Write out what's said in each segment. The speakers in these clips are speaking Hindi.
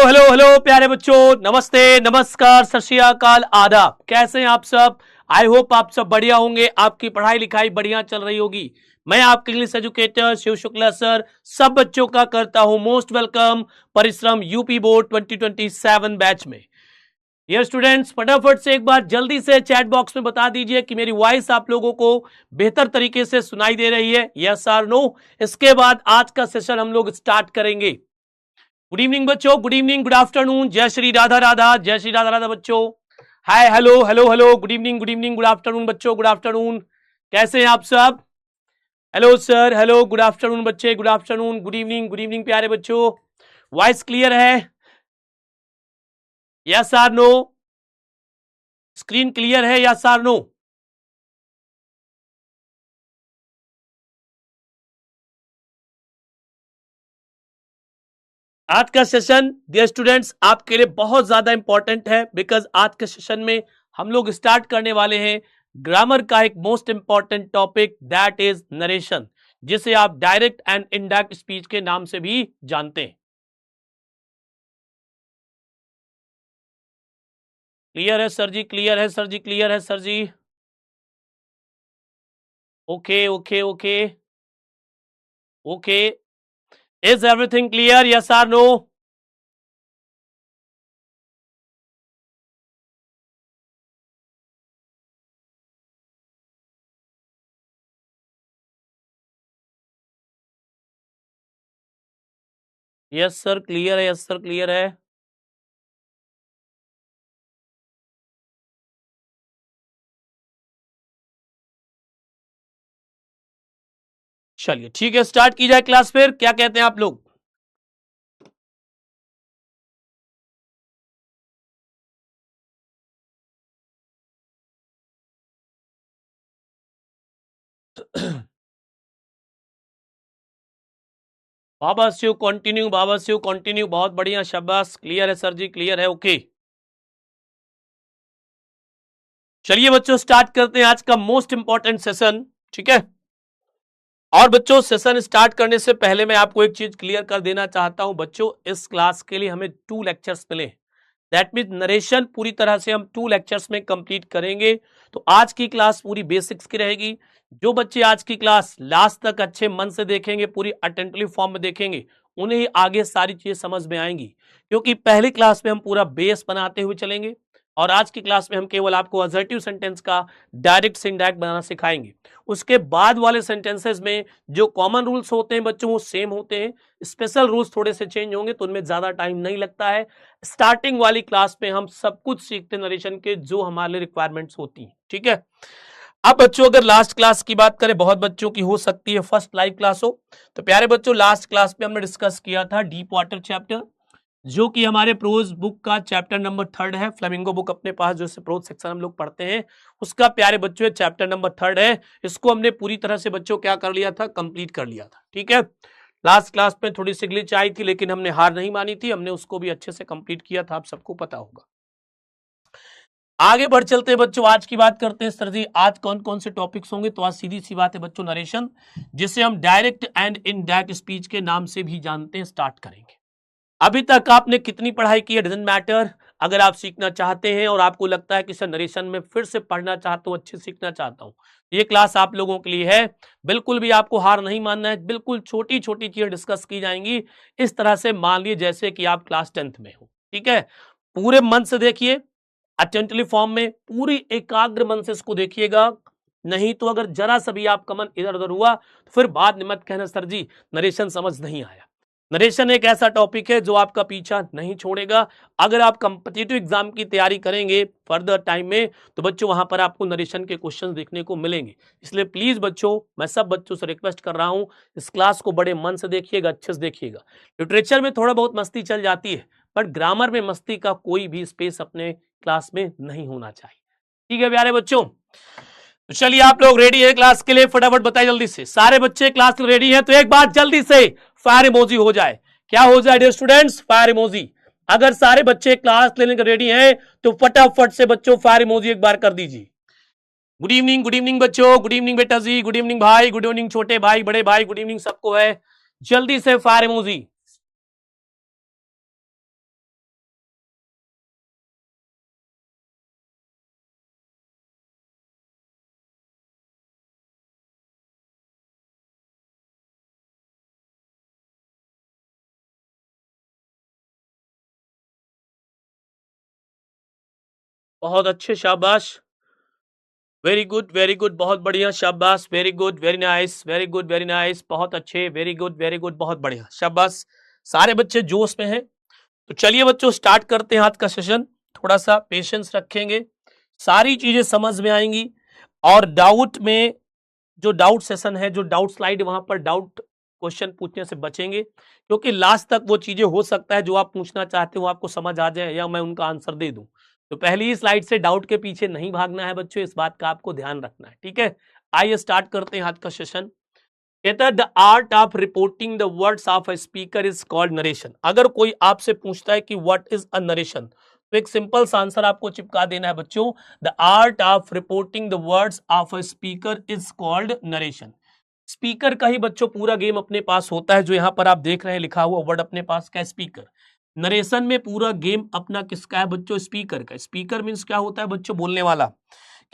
हेलो हेलो प्यारे बच्चों, नमस्ते, नमस्कार, सत श्री अकाल, आदाब। कैसे हैं आप सब? आई होप आप सब बढ़िया होंगे, आपकी पढ़ाई लिखाई बढ़िया चल रही होगी। मैं आपके English educator Shiv Shukla sir सब बच्चों का करता हूं most welcome Parishram UP board 2027 batch में। डियर स्टूडेंट्स, फटाफट से एक बार जल्दी से चैट बॉक्स में बता दीजिए कि मेरी वॉइस आप लोगों को बेहतर तरीके से सुनाई दे रही है, यस और नो। इसके बाद आज का सेशन हम लोग स्टार्ट करेंगे। गुड इवनिंग बच्चों, गुड इवनिंग, गुड आफ्टरनून, जय श्री राधा राधा, जय श्री राधा राधा बच्चों। Hi, hello hello hello, good evening, good evening, good afternoon बच्चों, गुड आफ्टरनून। कैसे हैं आप सब? Hello sir, hello, good afternoon बच्चे, गुड आफ्टरनून, गुड इवनिंग प्यारे बच्चों। वॉइस क्लियर है? यस और नो? स्क्रीन क्लियर है? यस और नो? आज का सेशन डियर स्टूडेंट्स आपके लिए बहुत ज्यादा इंपॉर्टेंट है, बिकॉज आज के सेशन में हम लोग स्टार्ट करने वाले हैं ग्रामर का एक most important topic, that is narration, जिसे आप डायरेक्ट एंड इनडायरेक्ट स्पीच के नाम से भी जानते हैं। क्लियर है सर जी? क्लियर है सर जी? क्लियर है sir ji? Okay okay okay okay, is everything clear? Yes और नो? यस सर क्लियर है, यस सर क्लियर है। चलिए ठीक है, स्टार्ट की जाए क्लास। फिर क्या कहते हैं आप लोग? बाबा शिव कंटिन्यू, बाबा शिव कंटिन्यू, बहुत बढ़िया, शाबाश। क्लियर है सर जी? क्लियर है, ओके। चलिए बच्चों, स्टार्ट करते हैं आज का मोस्ट इंपॉर्टेंट सेशन, ठीक है। और बच्चों, सेशन स्टार्ट करने से पहले मैं आपको एक चीज क्लियर कर देना चाहता हूं। बच्चों, इस क्लास के लिए हमें 2 लेक्चर्स मिले, दैट मीन नरेशन पूरी तरह से हम 2 लेक्चर्स में कंप्लीट करेंगे। तो आज की क्लास पूरी बेसिक्स की रहेगी। जो बच्चे आज की क्लास लास्ट तक अच्छे मन से देखेंगे, पूरी अटेंटिव फॉर्म में देखेंगे, उन्हें ही आगे सारी चीजें समझ में आएंगी। क्योंकि पहली क्लास में हम पूरा बेस बनाते हुए चलेंगे, और आज की क्लास में हम केवल आपको असर्टिव सेंटेंस का डायरेक्ट से इनडायरेक्ट बनाना सिखाएंगे। उसके बाद वाले सेंटेंसेस में जो कॉमन रूल्स होते हैं बच्चों, वो सेम होते हैं। स्पेशल रूल्स थोड़े से चेंज होंगे, तो उनमें ज्यादा टाइम नहीं लगता है। स्टार्टिंग वाली क्लास में हम सब कुछ सीखते नरेशन के, जो हमारे रिक्वायरमेंट्स होती हैं, ठीक है। अब बच्चों, अगर लास्ट क्लास की बात करें, बहुत बच्चों की हो सकती है फर्स्ट लाइव क्लास हो, तो प्यारे बच्चों, लास्ट क्लास में हमने डिस्कस किया था डीप वाटर चैप्टर, जो कि हमारे प्रोज बुक का चैप्टर नंबर 3 है। फ्लेमिंगो बुक अपने पास जो प्रोज सेक्शन हम लोग पढ़ते हैं, उसका प्यारे बच्चों चैप्टर नंबर 3 है। इसको हमने पूरी तरह से बच्चों क्या कर लिया था, कंप्लीट कर लिया था, ठीक है। लास्ट क्लास में थोड़ी सी ग्लिच आई थी, लेकिन हमने हार नहीं मानी थी, हमने उसको भी अच्छे से कंप्लीट किया था, आप सबको पता होगा। आगे बढ़ चलते हैं बच्चों, आज की बात करते हैं। सर जी, आज कौन कौन से टॉपिक्स होंगे? तो आज सीधी सी बात है बच्चों, नरेशन, जिसे हम डायरेक्ट एंड इनडायरेक्ट स्पीच के नाम से भी जानते हैं, स्टार्ट करेंगे। अभी तक आपने कितनी पढ़ाई की है डजंट मैटर। अगर आप सीखना चाहते हैं और आपको लगता है कि सर नरेशन में फिर से पढ़ना चाहता हूं, अच्छे सीखना चाहता हूं, ये क्लास आप लोगों के लिए है। बिल्कुल भी आपको हार नहीं मानना है, बिल्कुल छोटी छोटी चीजें डिस्कस की जाएंगी। इस तरह से मान लीजिए जैसे कि आप क्लास 10th में हो, ठीक है। पूरे मन से देखिए, अटेंटिव फॉर्म में पूरी एकाग्र मन से इसको देखिएगा। नहीं तो अगर जरा सा भी आपका मन इधर उधर हुआ, तो फिर बाद में मत कहना सर जी नरेशन समझ नहीं आया। नरेशन एक ऐसा टॉपिक है जो आपका पीछा नहीं छोड़ेगा। अगर आप कॉम्पिटिटिव एग्जाम की तैयारी करेंगे फर्दर टाइम में, तो बच्चों वहां पर आपको नरेशन के क्वेश्चंस देखने को मिलेंगे। इसलिए प्लीज बच्चों, मैं सब बच्चों से रिक्वेस्ट कर रहा हूं, इस क्लास को बड़े मन से देखिएगा, अच्छे से देखिएगा। लिटरेचर में थोड़ा बहुत मस्ती चल जाती है, बट ग्रामर में मस्ती का कोई भी स्पेस अपने क्लास में नहीं होना चाहिए, ठीक है प्यारे बच्चों। तो चलिए, आप लोग रेडी है क्लास के लिए? फटाफट बताइए जल्दी से, सारे बच्चे क्लास के लिए रेडी हैं? तो एक बात जल्दी से फायर इमोजी हो जाए। क्या हो जाए डियर स्टूडेंट्स? Fire emoji. अगर सारे बच्चे क्लास लेने के रेडी हैं, तो फटाफट से बच्चों फायर इमोजी एक बार कर दीजिए। गुड इवनिंग बच्चों, गुड इवनिंग बेटा जी, गुड इवनिंग भाई, गुड इवनिंग छोटे भाई, बड़े भाई, गुड इवनिंग सबको है। जल्दी से फायर इमोजी। बहुत अच्छे, शाबाश, वेरी गुड, बहुत बढ़िया, शाबाश, very good, very nice, very good, very nice, बहुत अच्छे, वेरी गुड, बहुत बढ़िया, शाबाश, सारे बच्चे जोश में हैं। तो चलिए बच्चों स्टार्ट करते हैं आज का सेशन। थोड़ा सा पेशेंस रखेंगे, सारी चीजें समझ में आएंगी, और डाउट में जो डाउट सेशन है, जो डाउट स्लाइड, वहां पर डाउट क्वेश्चन पूछने से बचेंगे, क्योंकि लास्ट तक वो चीजें हो सकता है जो आप पूछना चाहते हो आपको समझ आ जाए या मैं उनका आंसर दे दूं। तो पहली ही स्लाइड से डाउट के पीछे नहीं भागना है बच्चों, इस बात का आपको ध्यान रखना है, ठीक है। आइए स्टार्ट करते हैं आज का सेशन। कहता the art of reporting the words of a speaker is called narration. अगर कोई आपसे पूछता है कि व्हाट इज अ नरेशन, तो एक सिंपल सा आंसर आपको चिपका देना है बच्चों, the art of reporting the words of a speaker is called narration. Speaker का ही बच्चों पूरा गेम अपने पास होता है, जो यहां पर आप देख रहे हैं लिखा हुआ वर्ड अपने पास का स्पीकर। नरेशन में पूरा गेम अपना किसका है बच्चों, स्पीकर का। स्पीकर मीन्स क्या होता है बच्चों, बोलने वाला।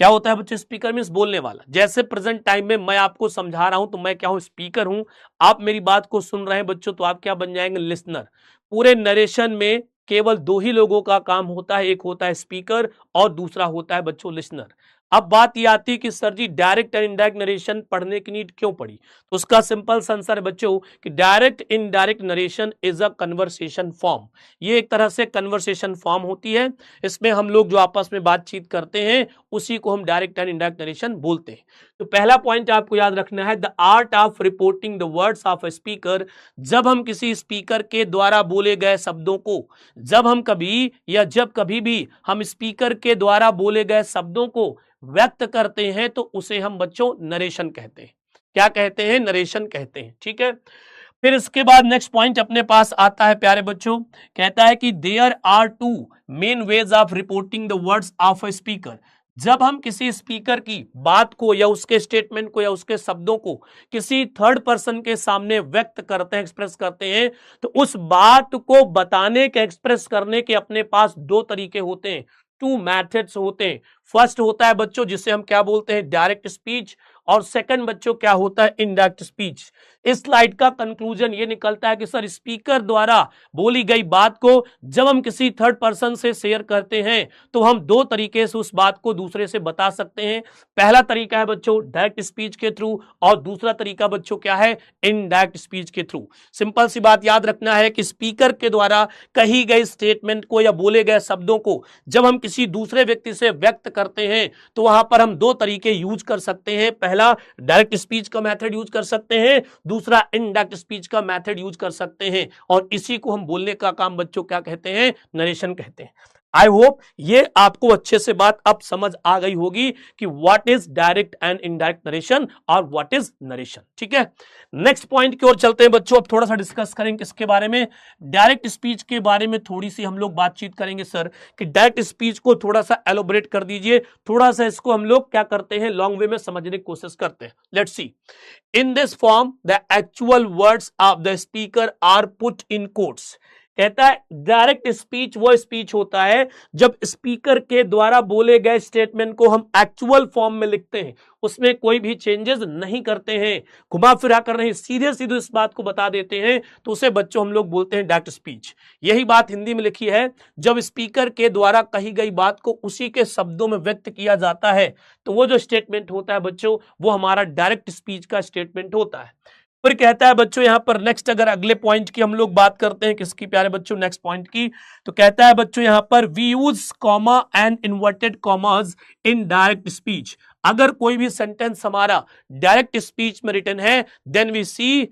क्या होता है बच्चों, स्पीकर मीन्स बोलने वाला। जैसे प्रेजेंट टाइम में मैं आपको समझा रहा हूं तो मैं क्या हूं, स्पीकर हूं। आप मेरी बात को सुन रहे हैं बच्चों, तो आप क्या बन जाएंगे, लिसनर। पूरे नरेशन में केवल दो ही लोगों का काम होता है, एक होता है स्पीकर और दूसरा होता है बच्चों लिसनर। अब बात ये आती है कि sir ji direct and indirect narration पढ़ने की नीड क्यों पड़ी, तो उसका सिंपल आंसर है बच्चों कि direct indirect narration is a conversation form. ये एक तरह से कन्वर्सेशन फॉर्म होती है, इसमें हम लोग जो आपस में बातचीत करते हैं उसी को हम डायरेक्ट एंड इनडायरेक्ट नरेशन बोलते हैं। तो पहला पॉइंट आपको याद रखना है, the art of reporting the words of a speaker. जब हम किसी स्पीकर के द्वारा बोले गए शब्दों को, जब हम कभी या जब कभी भी हम स्पीकर के द्वारा बोले गए शब्दों को व्यक्त करते हैं तो उसे हम बच्चों नरेशन कहते हैं। क्या कहते हैं, नरेशन कहते हैं, ठीक है। फिर इसके बाद नेक्स्ट पॉइंट अपने पास आता है प्यारे बच्चों, कहता है कि there are two main ways of reporting the words of a speaker. जब हम किसी स्पीकर की बात को या उसके स्टेटमेंट को या उसके शब्दों को किसी थर्ड पर्सन के सामने व्यक्त करते हैं, एक्सप्रेस करते हैं, तो उस बात को बताने के, एक्सप्रेस करने के अपने पास दो तरीके होते हैं, टू मेथड्स होते हैं। फर्स्ट होता है बच्चों जिसे हम क्या बोलते हैं, डायरेक्ट स्पीच, और सेकंड बच्चों क्या होता है, इनडायरेक्ट स्पीच। इस स्लाइड का कंक्लूजन ये निकलता है कि सर स्पीकर द्वारा बोली गई बात को जब हम किसी थर्ड पर्सन से शेयर करते हैं तो हम दो तरीके से उस बात को दूसरे से बता सकते हैं। पहला तरीका है बच्चों डायरेक्ट स्पीच के थ्रू, और दूसरा तरीका बच्चों क्या है, इनडायरेक्ट स्पीच के थ्रू। सिंपल सी बात याद रखना है कि स्पीकर के द्वारा कही गई स्टेटमेंट को या बोले गए शब्दों को जब हम किसी दूसरे व्यक्ति से व्यक्त करते हैं तो वहां पर हम दो तरीके यूज कर सकते हैं। पहला डायरेक्ट स्पीच का मेथड यूज कर सकते हैं, दूसरा इनडायरेक्ट स्पीच का मेथड यूज कर सकते हैं, और इसी को हम बोलने का काम बच्चों क्या कहते हैं, नरेशन कहते हैं। आई होप ये आपको अच्छे से बात अब समझ आ गई होगी कि what is direct and indirect narration और व्हाट इज नरेशन, ठीक है। नेक्स्ट पॉइंट की ओर चलते हैं बच्चों, अब थोड़ा सा डिस्कस करेंगे किसके बारे में, डायरेक्ट स्पीच के बारे में थोड़ी सी हम लोग बातचीत करेंगे। सर कि डायरेक्ट स्पीच को थोड़ा सा एलोबरेट कर दीजिए, थोड़ा सा इसको हम लोग क्या करते हैं, लॉन्ग वे में समझने की कोशिश करते हैं। Let's see, in this form the actual words of the speaker are put in quotes. कहता है डायरेक्ट स्पीच वो स्पीच होता है जब स्पीकर के द्वारा बोले गए स्टेटमेंट को हम एक्चुअल फॉर्म में लिखते हैं, उसमें कोई भी चेंजेस नहीं करते हैं, घुमा फिरा कर नहीं, सीधे सीधे इस बात को बता देते हैं, तो उसे बच्चों हम लोग बोलते हैं डायरेक्ट स्पीच। यही बात हिंदी में लिखी है, जब स्पीकर के द्वारा कही गई बात को उसी के शब्दों में व्यक्त किया जाता है तो वो जो स्टेटमेंट होता है बच्चों वो हमारा डायरेक्ट स्पीच का स्टेटमेंट होता है। फिर कहता है बच्चों यहां पर नेक्स्ट, अगर अगले पॉइंट की हम लोग बात करते हैं किसकी प्यारे बच्चों, नेक्स्ट पॉइंट की, तो कहता है बच्चों यहां पर we use comma and inverted commas in direct speech. अगर कोई भी सेंटेंस हमारा डायरेक्ट स्पीच में रिटन है then we see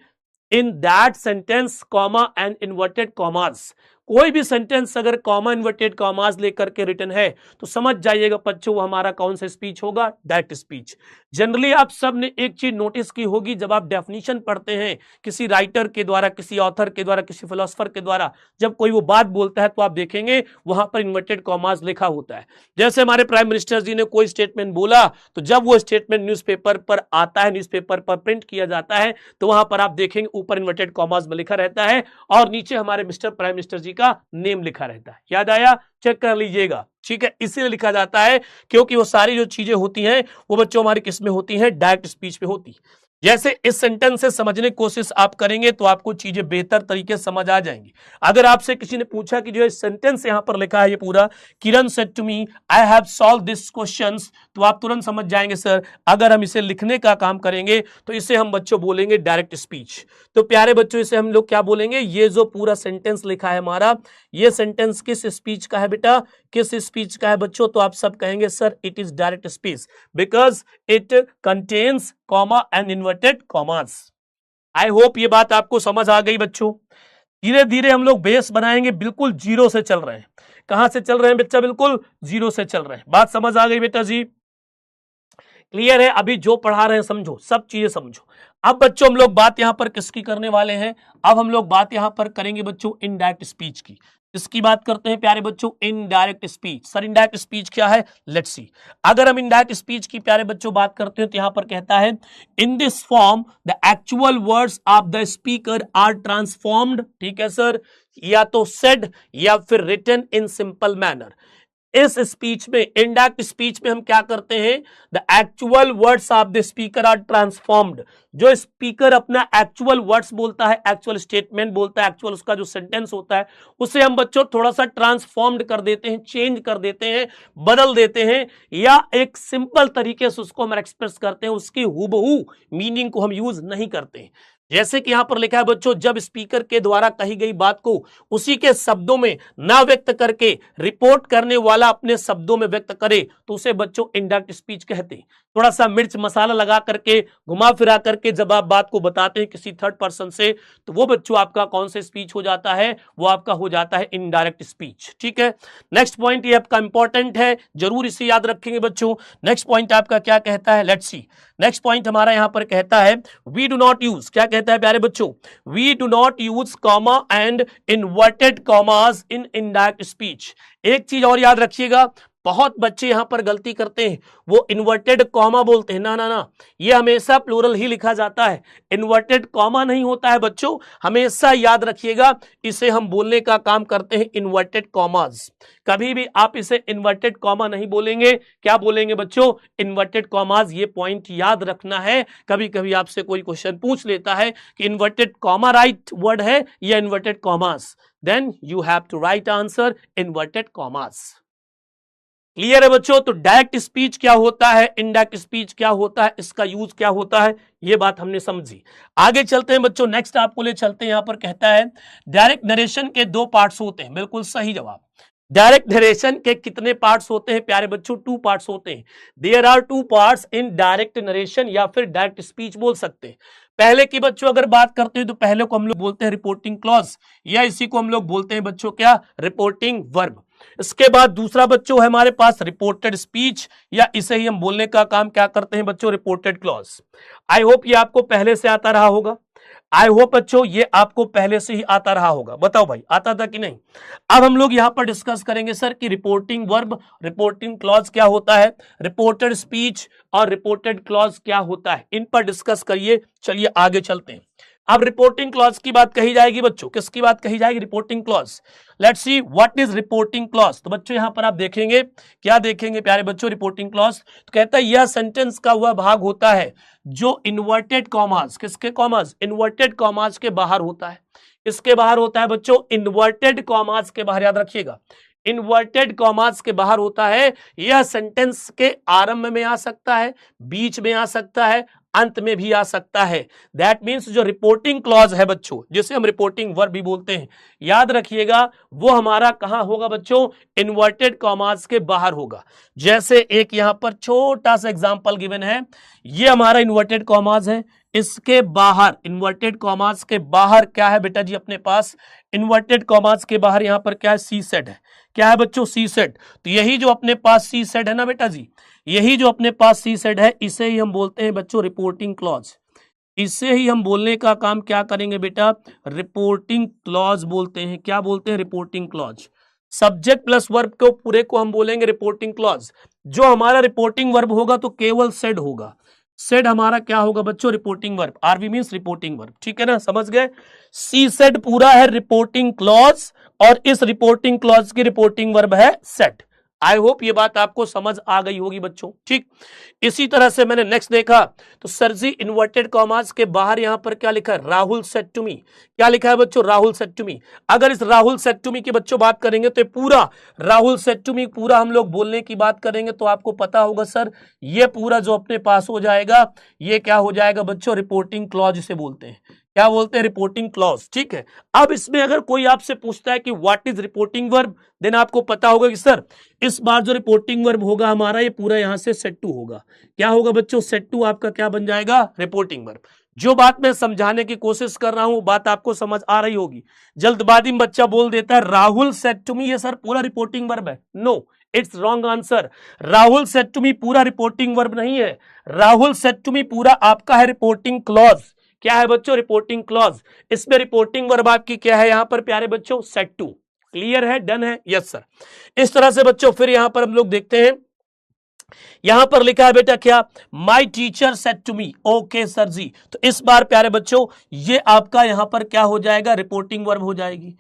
in that sentence comma and inverted commas. कोई भी सेंटेंस अगर कॉमा इन्वर्टेड कॉमास लेकर के रिटन है तो समझ जाइएगा बच्चों वो हमारा कौन सा स्पीच होगा, डायरेक्ट स्पीच। जनरली आप सब ने एक चीज नोटिस की होगी, जब आप डेफिनेशन पढ़ते हैं किसी राइटर के द्वारा, किसी ऑथर के द्वारा, किसी फिलोसफर के द्वारा, जब कोई वो बात बोलता है तो आप देखेंगे वहां पर इन्वर्टेड कॉमास लिखा होता है। जैसे हमारे प्राइम मिनिस्टर जी ने कोई स्टेटमेंट बोला तो जब वो स्टेटमेंट न्यूज़पेपर पर आता है, न्यूज़पेपर पर प्रिंट किया जाता है, तो वहां पर आप देखेंगे ऊपर इन्वर्टेड कॉमास में लिखा रहता है और नीचे हमारे मिस्टर प्राइम मिनिस्टर जी का नेम लिखा रहता है। याद आया, चेक कर लीजिएगा, ठीक है। इसीलिए लिखा जाता है क्योंकि वो सारी जो चीजें होती हैं वो बच्चों हमारी किस में होती हैं, डायरेक्ट स्पीच में होती है। जैसे इस सेंटेंस से समझने की कोशिश आप करेंगे तो आपको चीजें बेहतर तरीके से समझ आ जाएंगी। अगर आपसे किसी ने पूछा कि जो सेंटेंस यहां पर लिखा है ये पूरा, Kiran said to me I have solve this questions, तो आप तुरंत समझ जाएंगे सर अगर हम इसे लिखने का काम करेंगे तो इसे हम बच्चों बोलेंगे डायरेक्ट स्पीच। तो प्यारे बच्चों इसे हम लोग क्या बोलेंगे, ये जो पूरा सेंटेंस लिखा है हमारा, ये सेंटेंस किस स्पीच का है बेटा, किस स्पीच का है बच्चों, तो आप सब कहेंगे sir it is direct speech because it contains comma and inverted commas. I hope ये बात आपको समझ आ गई बच्चों। धीरे धीरे हम लोग बेस बनाएंगे, बिल्कुल जीरो से चल रहे हैं। कहां से चल रहे हैं बच्चा, बिल्कुल जीरो से चल रहे हैं। बात समझ आ गई बेटा जी, क्लियर है? अभी जो पढ़ा रहे हैं समझो, सब चीजें समझो। अब बच्चों हम लोग बात यहां पर किसकी करने वाले हैं, अब हम लोग बात यहां पर करेंगे बच्चों इनडायरेक्ट स्पीच की। इसकी बात करते हैं प्यारे बच्चों, indirect speech. Sir indirect speech क्या है, लेट्स सी। अगर हम इनडायरेक्ट स्पीच की प्यारे बच्चों बात करते हैं तो यहां पर कहता है in this form the actual words of the speaker are transformed, ठीक है सर, या तो सेड या फिर रिटन इन सिंपल मैनर। इस स्पीच में, इनडायरेक्ट स्पीच में हम क्या करते हैं, the actual words of the speaker are transformed. जो स्पीकर अपना एक्चुअल वर्ड्स बोलता है, एक्चुअल स्टेटमेंट बोलता है, एक्चुअल उसका जो सेंटेंस होता है, उसे हम बच्चों थोड़ा सा ट्रांसफॉर्म्ड कर देते हैं, चेंज कर देते हैं, बदल देते हैं, या एक सिंपल तरीके से उसको हम एक्सप्रेस करते हैं, उसकी हूबहू मीनिंग को हम यूज नहीं करते हैं। जैसे कि यहां पर लिखा है बच्चों, जब स्पीकर के द्वारा कही गई बात को उसी के शब्दों में ना व्यक्त करके रिपोर्ट करने वाला अपने शब्दों में व्यक्त करे तो उसे बच्चों इनडायरेक्ट स्पीच कहते हैं। थोड़ा सा मिर्च मसाला लगा करके, घुमा फिरा करके जब आप बात को बताते हैं किसी थर्ड पर्सन से, तो वो बच्चों आपका कौन सा स्पीच हो जाता है, वो आपका हो जाता है इनडायरेक्ट स्पीच। ठीक है, नेक्स्ट पॉइंट ये आपका इंपॉर्टेंट है, जरूर इसे याद रखेंगे बच्चों। नेक्स्ट पॉइंट आपका क्या कहता है, लेट्स सी। नेक्स्ट पॉइंट हमारा यहां पर कहता है वी डू नॉट यूज, क्या कहता है प्यारे बच्चों, we do not use comma and inverted commas in indirect speech. एक चीज और याद रखिएगा, बहुत बच्चे यहां पर गलती करते हैं, वो इन्वर्टेड कॉमा बोलते हैं। ना ना ना, ये हमेशा प्लूरल ही लिखा जाता है, इन्वर्टेड कॉमा नहीं होता है बच्चों, हमेशा याद रखिएगा, इसे हम बोलने का काम करते हैं इन्वर्टेड कॉमास। कभी भी आप इसे इन्वर्टेड कॉमा नहीं बोलेंगे, क्या बोलेंगे बच्चों, इन्वर्टेड कॉमास। ये पॉइंट याद रखना है। कभी कभी आपसे कोई क्वेश्चन पूछ लेता है कि इन्वर्टेड कॉमा राइट वर्ड है या inverted commas, then you have to write answer inverted commas. Clear है बच्चों? तो डायरेक्ट स्पीच क्या होता है, इनडायरेक्ट स्पीच क्या होता है, इसका यूज क्या होता है, ये बात हमने समझी। आगे चलते हैं बच्चों, नेक्स्ट आपको ले चलते हैं। यहां पर कहता है डायरेक्ट नरेशन के दो पार्ट्स होते हैं, बिल्कुल सही जवाब। डायरेक्ट नरेशन के कितने पार्ट्स होते हैं प्यारे बच्चों, टू पार्ट्स होते हैं। There are two parts in direct narration, या फिर डायरेक्ट स्पीच बोल सकते हैं। पहले की बच्चों अगर बात करते हैं तो पहले को हम लोग बोलते हैं रिपोर्टिंग क्लॉज, या इसी को हम लोग बोलते हैं बच्चों क्या, रिपोर्टिंग वर्ब। इसके बाद दूसरा बच्चों है हमारे पास रिपोर्टेड स्पीच, या इसे ही हम बोलने का काम क्या करते हैं बच्चों, रिपोर्टेड क्लॉज। आई होप ये आपको पहले से आता रहा होगा, आई होप बच्चों ये आपको पहले से ही आता रहा होगा। बताओ भाई आता था कि नहीं? अब हम लोग यहां पर डिस्कस करेंगे सर कि रिपोर्टिंग वर्ब, रिपोर्टिंग क्लॉज क्या होता है, रिपोर्टेड स्पीच और रिपोर्टेड क्लॉज क्या होता है, इन पर डिस्कस करिए। चलिए आगे चलते हैं। अब रिपोर्टिंग क्लॉज की बात कही जाएगी बच्चों, किसकी बात कही जाएगी, reporting clause. Let's see what is reporting clause. तो बच्चों यहां पर आप देखेंगे, क्या देखेंगे प्यारे बच्चों, रिपोर्टिंग क्लॉज। तो कहता है यह सेंटेंस का वह भाग होता है जो इन्वर्टेड कॉमास, किसके कॉमास, इन्वर्टेड कॉमास के बाहर होता है। इसके बाहर होता है बच्चों, इन्वर्टेड कॉमास के बाहर, याद रखिएगा इन्वर्टेड कॉमास के बाहर होता है। यह सेंटेंस के आरंभ में आ सकता है, बीच में आ सकता है, अंत में भी आ सकता है। दैट मीन्स जो रिपोर्टिंग क्लॉज है बच्चों, जिसे हम रिपोर्टिंग वर्ब भी बोलते हैं, याद रखिएगा वो हमारा कहां होगा बच्चों, इन्वर्टेड कॉमास के बाहर होगा। जैसे एक यहां पर छोटा सा एग्जांपल गिवन है, ये हमारा इन्वर्टेड कॉमास है, इसके बाहर, इन्वर्टेड कॉमास के बाहर क्या है बेटा जी अपने पास, इन्वर्टेड कॉमास के बाहर यहां पर क्या है, सी सेड है। क्या है बच्चों, सी सेड। तो यही जो अपने पास सी सेड है ना बेटा जी, यही जो अपने पास सी सेड है, इसे ही हम बोलते हैं बच्चों रिपोर्टिंग क्लॉज। इसे ही हम बोलने का काम क्या करेंगे बेटा, रिपोर्टिंग क्लॉज बोलते हैं। क्या बोलते हैं, reporting clause. Subject plus verb को पूरे को हम बोलेंगे रिपोर्टिंग क्लॉज। जो हमारा रिपोर्टिंग वर्ब होगा तो केवल सेड होगा। सेड हमारा क्या होगा बच्चों, reporting verb. RV means reporting verb, ठीक है ना, समझ गए। सी सेड पूरा है रिपोर्टिंग क्लॉज, और इस रिपोर्टिंग क्लॉज की रिपोर्टिंग वर्ब है सेड। आई होप ये बात आपको समझ आ गई होगी बच्चों। ठीक, इसी तरह से मैंने नेक्स्ट देखा तो सर जी इन्वर्टेड कॉमास के बाहर यहां पर क्या लिखा है, राहुल सेड टू मी। क्या लिखा है बच्चों, राहुल सेड टू मी। अगर इस राहुल सेड टू मी की बच्चों बात करेंगे तो पूरा राहुल सेड टू मी पूरा हम लोग बोलने की बात करेंगे तो आपको पता होगा सर ये पूरा जो अपने पास हो जाएगा ये क्या हो जाएगा बच्चों, रिपोर्टिंग क्लॉज इसे बोलते हैं। क्या बोलते हैं, रिपोर्टिंग क्लॉज। ठीक है, अब इसमें अगर कोई आपसे पूछता है कि what is reporting verb, then आपको पता होगा कि सर इस बार जो रिपोर्टिंग वर्ब होगा हमारा ये पूरा यहां से सेट टू होगा। क्या होगा बच्चों, सेट टू आपका क्या बन जाएगा, रिपोर्टिंग वर्ब। जो बात मैं समझाने की कोशिश कर रहा हूं बात आपको समझ आ रही होगी। जल्दबाजी में बच्चा बोल देता है राहुल सेड टू मी, ये सर पूरा रिपोर्टिंग वर्ब है। No, it's wrong answer. Rahul said to me पूरा रिपोर्टिंग वर्ब नहीं है। राहुल सेड टू मी पूरा आपका है रिपोर्टिंग क्लॉज। क्या है बच्चों, रिपोर्टिंग क्लॉज। इसमें रिपोर्टिंग वर्ब आपकी क्या है यहां पर प्यारे बच्चों, सेट टू। क्लियर है, डन है, यस सर। इस तरह से बच्चों फिर यहां पर हम लोग देखते हैं, यहां पर लिखा है बेटा क्या, my teacher said to me. Okay sir ji, तो इस बार प्यारे बच्चों ये आपका यहां पर क्या हो जाएगा, रिपोर्टिंग वर्ब हो जाएगी।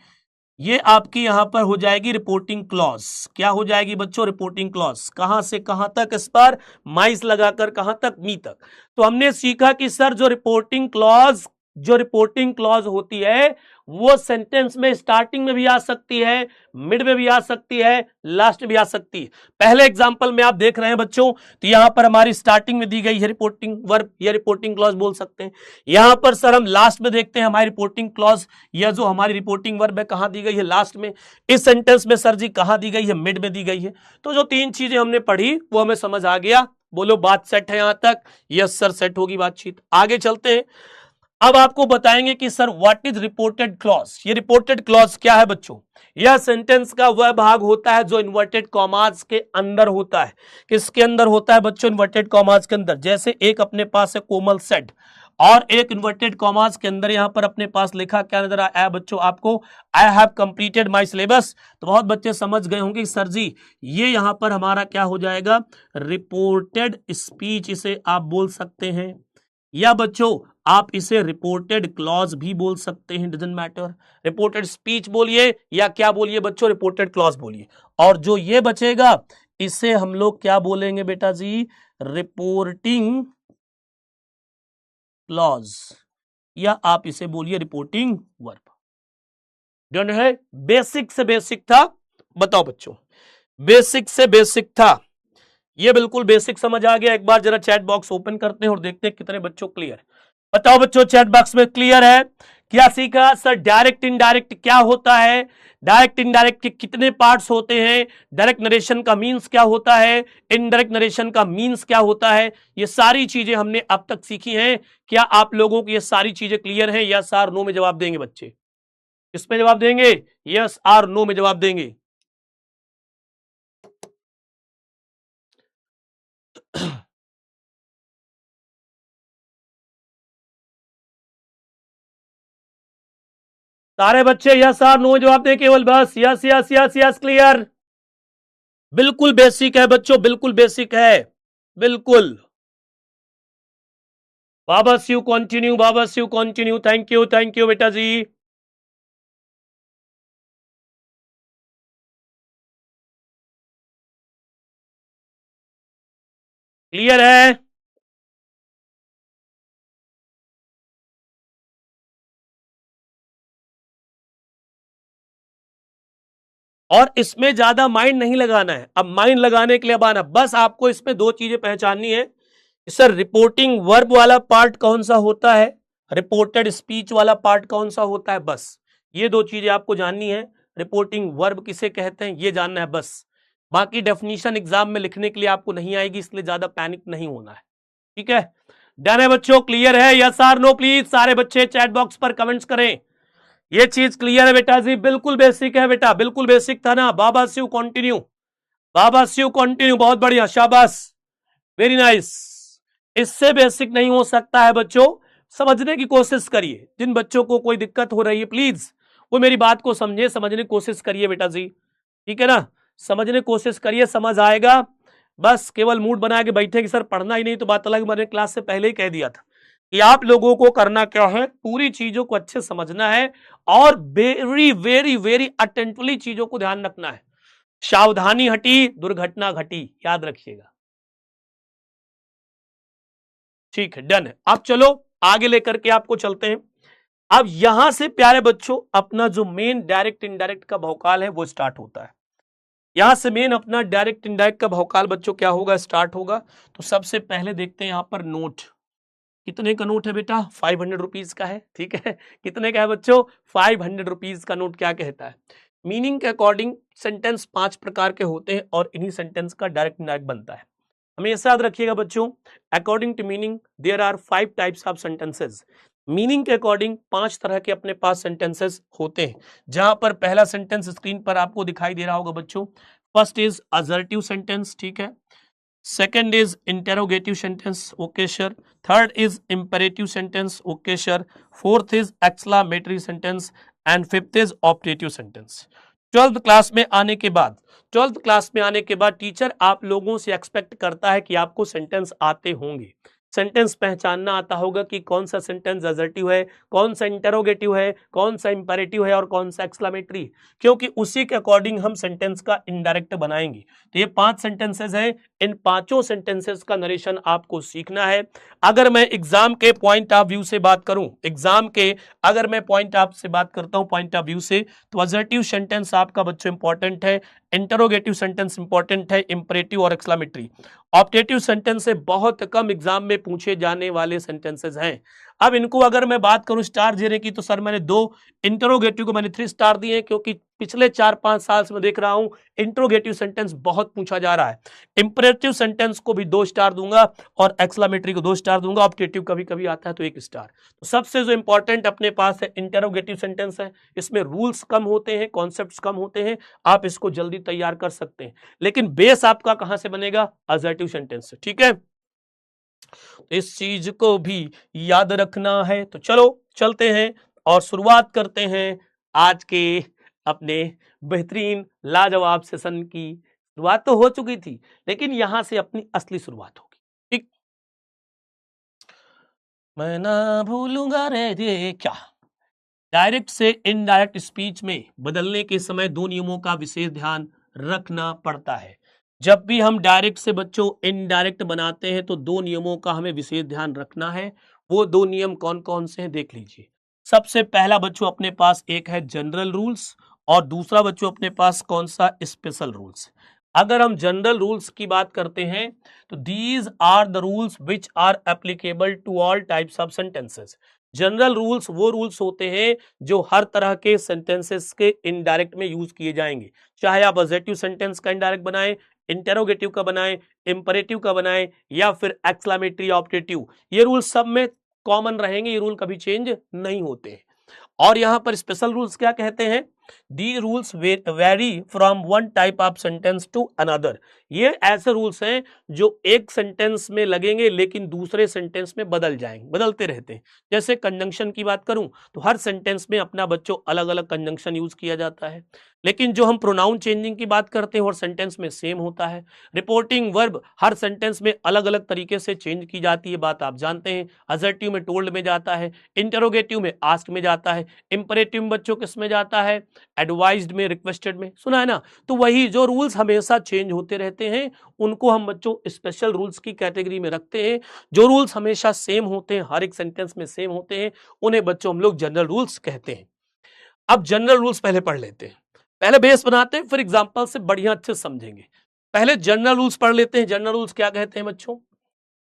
ये आपकी यहां पर हो जाएगी रिपोर्टिंग क्लॉज। क्या हो जाएगी बच्चों, रिपोर्टिंग क्लॉज। कहां से कहां तक, इस पर माइस लगाकर कहां तक, मी तक। तो हमने सीखा कि सर जो रिपोर्टिंग क्लॉज होती है वो सेंटेंस में स्टार्टिंग में भी आ सकती है, मिड में भी आ सकती है, लास्ट में भी आ सकती है। पहले एग्जांपल में आप देख रहे हैं बच्चों तो यहां पर हमारी स्टार्टिंग में दी गई है रिपोर्टिंग वर्ब, या रिपोर्टिंग क्लॉज बोल सकते हैं। यहां पर सर हम लास्ट में देखते हैं हमारी रिपोर्टिंग क्लॉज या जो हमारी रिपोर्टिंग वर्ब है कहां दी गई है, लास्ट में। इस सेंटेंस में सर जी कहां दी गई है, मिड में दी गई है। तो जो तीन चीजें हमने पढ़ी वो हमें समझ आ गया। बोलो बात सेट है यहां तक, यस सर सेट होगी बातचीत। आगे चलते हैं, अब आपको बताएंगे कि sir what is reported clause. ये रिपोर्टेड क्लॉज क्या है बच्चों, यह सेंटेंस का वह भाग होता है जो इन्वर्टेड कॉमास के अंदर होता है। किसके अंदर होता है बच्चों, इन्वर्टेड कॉमास के अंदर। जैसे एक अपने पास है कोमल सेड और एक इन्वर्टेड कॉमास के अंदर यहां पर अपने पास लिखा क्या नजर आया बच्चों आपको, I have completed my syllabus. तो बहुत बच्चे समझ गए होंगे सर जी ये यहां पर हमारा क्या हो जाएगा, रिपोर्टेड स्पीच इसे आप बोल सकते हैं, या बच्चों आप इसे रिपोर्टेड क्लॉज भी बोल सकते हैं, डजंट मैटर। रिपोर्टेड स्पीच बोलिए या क्या बोलिए बच्चों, रिपोर्टेड क्लॉज बोलिए। और जो ये बचेगा इसे हम लोग क्या बोलेंगे बेटा जी, रिपोर्टिंग क्लॉज, या आप इसे बोलिए रिपोर्टिंग वर्ब। डन है, बेसिक से बेसिक था। बताओ बच्चों, बेसिक से बेसिक था, ये बिल्कुल बेसिक समझ आ गया। एक बार जरा चैट बॉक्स ओपन करते हैं और देखते हैं कितने बच्चों क्लियर। बताओ बच्चों चैट बॉक्स में क्लियर है, क्या सीखा सर, डायरेक्ट इनडायरेक्ट क्या होता है, डायरेक्ट इनडायरेक्ट के कितने पार्ट्स होते हैं, डायरेक्ट नरेशन का मींस क्या होता है, इनडायरेक्ट नरेशन का मींस क्या होता है, ये सारी चीजें हमने अब तक सीखी हैं। क्या आप लोगों को ये सारी चीजें क्लियर हैं? यस आर नो में जवाब देंगे बच्चे, किसमें जवाब देंगे, यस आर नो में जवाब देंगे। सारे बच्चे यस आर नो जवाब दें केवल, बस yes yes yes yes clear. बिल्कुल बेसिक है बच्चों, बिल्कुल बेसिक है, बिल्कुल। Baba Shiv continue, Baba Shiv continue, thank you बेटा जी। क्लियर है, और इसमें ज्यादा माइंड नहीं लगाना है। अब माइंड लगाने के लिए अब आना, बस आपको इसमें दो चीजें पहचाननी है। सर रिपोर्टिंग वर्ब वाला पार्ट कौन सा होता है, रिपोर्टेड स्पीच वाला पार्ट कौन सा होता है, बस ये दो चीजें आपको जाननी है। रिपोर्टिंग वर्ब किसे कहते हैं ये जानना है बस। बाकी डेफिनेशन एग्जाम में लिखने के लिए आपको नहीं आएगी, इसलिए ज्यादा पैनिक नहीं होना है। ठीक है, डन है बच्चों, क्लियर है, यस आर नो प्लीज सारे बच्चे चैट बॉक्स पर कमेंट्स करें। ये चीज क्लियर है बेटा जी, बिल्कुल बेसिक है बेटा, बिल्कुल बेसिक था ना। बाबा शिव कंटिन्यू, बाबा शिव कंटिन्यू, बहुत बढ़िया, शाबाश, वेरी नाइस। इससे बेसिक नहीं हो सकता है बच्चों, समझने की कोशिश करिए। जिन बच्चों को कोई दिक्कत हो रही है प्लीज वो मेरी बात को समझे, समझने की कोशिश करिए बेटा जी, ठीक है ना, समझने की कोशिश करिए, समझ आएगा। बस केवल मूड बना के बैठे कि सर पढ़ना ही नहीं, तो बात अलग, मैंने क्लास से पहले ही कह दिया था कि आप लोगों को करना क्या है, पूरी चीजों को अच्छे समझना है और वेरी वेरी वेरी अटेंटिवली चीजों को ध्यान रखना है। सावधानी हटी, दुर्घटना घटी, याद रखिएगा। ठीक है, डन है। अब चलो आगे लेकर के आपको चलते हैं। अब यहां से प्यारे बच्चों अपना जो मेन डायरेक्ट इनडायरेक्ट का भौकाल है वो स्टार्ट होता है। यहां से मेन अपना डायरेक्ट इनडायरेक्ट का भौकाल बच्चों क्या होगा, स्टार्ट होगा। तो सबसे पहले देखते हैं यहां पर नोट, कितने का नोट है बेटा, 500 रुपीज का है। ठीक है, कितने का है बच्चों, 500 रुपीज का नोट। क्या कहता है, मीनिंग के अकॉर्डिंग सेंटेंस 5 प्रकार के होते हैं और इन्हीं सेंटेंस का डायरेक्ट इनडायरेक्ट बनता है। हमेशा याद रखिएगा बच्चों, according to meaning there are 5 types of sentences. Meaning के अकॉर्डिंग 5 तरह के अपने पास सेंटेंसेस होते हैं, जहां पर पहला सेंटेंस स्क्रीन पर आपको दिखाई दे रहा होगा बच्चों। फर्स्ट इज असर्टिव सेंटेंस, ठीक है। Second is interrogative sentence, okay sir. Third is imperative sentence, okay sir. Fourth is exclamatory sentence and fifth is optative sentence. 12th class में आने के बाद टीचर आप लोगों से एक्सपेक्ट करता है कि आपको सेंटेंस आते होंगे, सेंटेंस पहचानना आता होगा कि कौन सा सेंटेंस असर्टिव है, कौन सा इंटरोगेटिव है, कौन सा इंपेरेटिव है और कौन सा एक्सक्लेमेटरी, क्योंकि उसी के अकॉर्डिंग हम सेंटेंस का इनडायरेक्ट बनाएंगे। तो ये 5 सेंटेंसेस हैं, इन पांचों सेंटेंसेस का नरेशन आपको सीखना है। अगर मैं एग्जाम के पॉइंट ऑफ व्यू से बात करूं, अगर मैं पॉइंट ऑफ से बात करता हूं पॉइंट ऑफ व्यू से, तो असर्टिव सेंटेंस आपका बच्चों इंपॉर्टेंट है, इंटरोगेटिव सेंटेंस इंपॉर्टेंट है, इंपेरेटिव और एक्सक्लेमेटरी। ऑप्टेटिव सेंटेंस से बहुत कम एग्जाम में पूछे जाने वाले सेंटेंसेस हैं। अब इनको अगर मैं बात करूं स्टार देने की, तो सर मैंने 2, इंटरोगेटिव को मैंने 3 स्टार दिए हैं, क्योंकि पिछले 4-5 साल से मैं देख रहा हूं इंटरोगेटिव सेंटेंस बहुत पूछा जा रहा है। इंपेरेटिव सेंटेंस को भी 2 स्टार दूंगा और एक्सक्लेमेटरी को 2 स्टार दूंगा, ऑप्टेटिव कभी कभी आता है तो 1 स्टार। तो सबसे जो इंपॉर्टेंट अपने पास है इंटरोगेटिव सेंटेंस है, इसमें रूल्स कम होते हैं, कॉन्सेप्ट्स कम होते हैं, आप इसको जल्दी तैयार कर सकते हैं, लेकिन बेस आपका कहां से बनेगा, असर्टिव सेंटेंस से। ठीक है, इस चीज को भी याद रखना है। तो चलो चलते हैं और शुरुआत करते हैं आज के अपने बेहतरीन लाजवाब सेशन की। शुरुआत तो हो चुकी थी, लेकिन यहां से अपनी असली शुरुआत होगी। ठीक, मैं ना भूलूंगा रे क्या। डायरेक्ट से इनडायरेक्ट स्पीच में बदलने के समय 2 नियमों का विशेष ध्यान रखना पड़ता है। जब भी हम डायरेक्ट से बच्चों इनडायरेक्ट बनाते हैं तो 2 नियमों का हमें विशेष ध्यान रखना है। वो 2 नियम कौन कौन से हैं देख लीजिए। सबसे पहला बच्चों अपने पास एक है जनरल रूल्स और दूसरा बच्चों अपने पास कौन सा, स्पेशल रूल्स। अगर हम जनरल रूल्स की बात करते हैं तो these are the rules which are applicable to all types of sentences. General rules वो रूल्स होते हैं जो हर तरह के सेंटेंसेस के इनडायरेक्ट में यूज किए जाएंगे, चाहे आप पॉजिटिव सेंटेंस का इनडायरेक्ट बनाएं, इंटेरोगेटिव का बनाएं, इंपेरेटिव का बनाएं या फिर एक्सक्लेमेटरी ऑप्टेटिव, ये रूल सब में कॉमन रहेंगे, ये रूल कभी चेंज नहीं होते हैं। और यहां पर स्पेशल रूल्स क्या कहते हैं, the rules vary from one type of sentence to another. ये ऐसे रूल्स हैं जो एक सेंटेंस में लगेंगे लेकिन दूसरे सेंटेंस में बदल जाएंगे, बदलते रहते हैं। जैसे कंजंक्शन की बात करूं तो हर सेंटेंस में अपना बच्चों अलग अलग कंजंक्शन यूज किया जाता है, लेकिन जो हम प्रोनाउन चेंजिंग की बात करते हैं और सेंटेंस में सेम होता है। रिपोर्टिंग वर्ब हर सेंटेंस में अलग अलग तरीके से चेंज की जाती है, बात आप जानते हैं। असर्टिव में टोल्ड में जाता है, इंटरोगेटिव में आस्क्ड में जाता है, इंपेरेटिव में बच्चों किस में जाता है, एडवाइज्ड में, रिक्वेस्टेड में, सुना है ना। तो वही जो रूल्स हमेशा चेंज होते रहते हैं उनको हम बच्चों स्पेशल रूल्स की कैटेगरी में रखते हैं। जो रूल्स हमेशा सेम होते हैं, हर एक सेंटेंस में सेम होते हैं, उन्हें बच्चों हम लोग जनरल रूल्स कहते हैं। अब जनरल रूल्स पहले पढ़ लेते हैं, पहले बेस बनाते हैं, फिर एग्जांपल से बढ़िया अच्छे समझेंगे। पहले जनरल रूल्स पढ़ लेते हैं। जनरल रूल्स क्या कहते हैं बच्चों,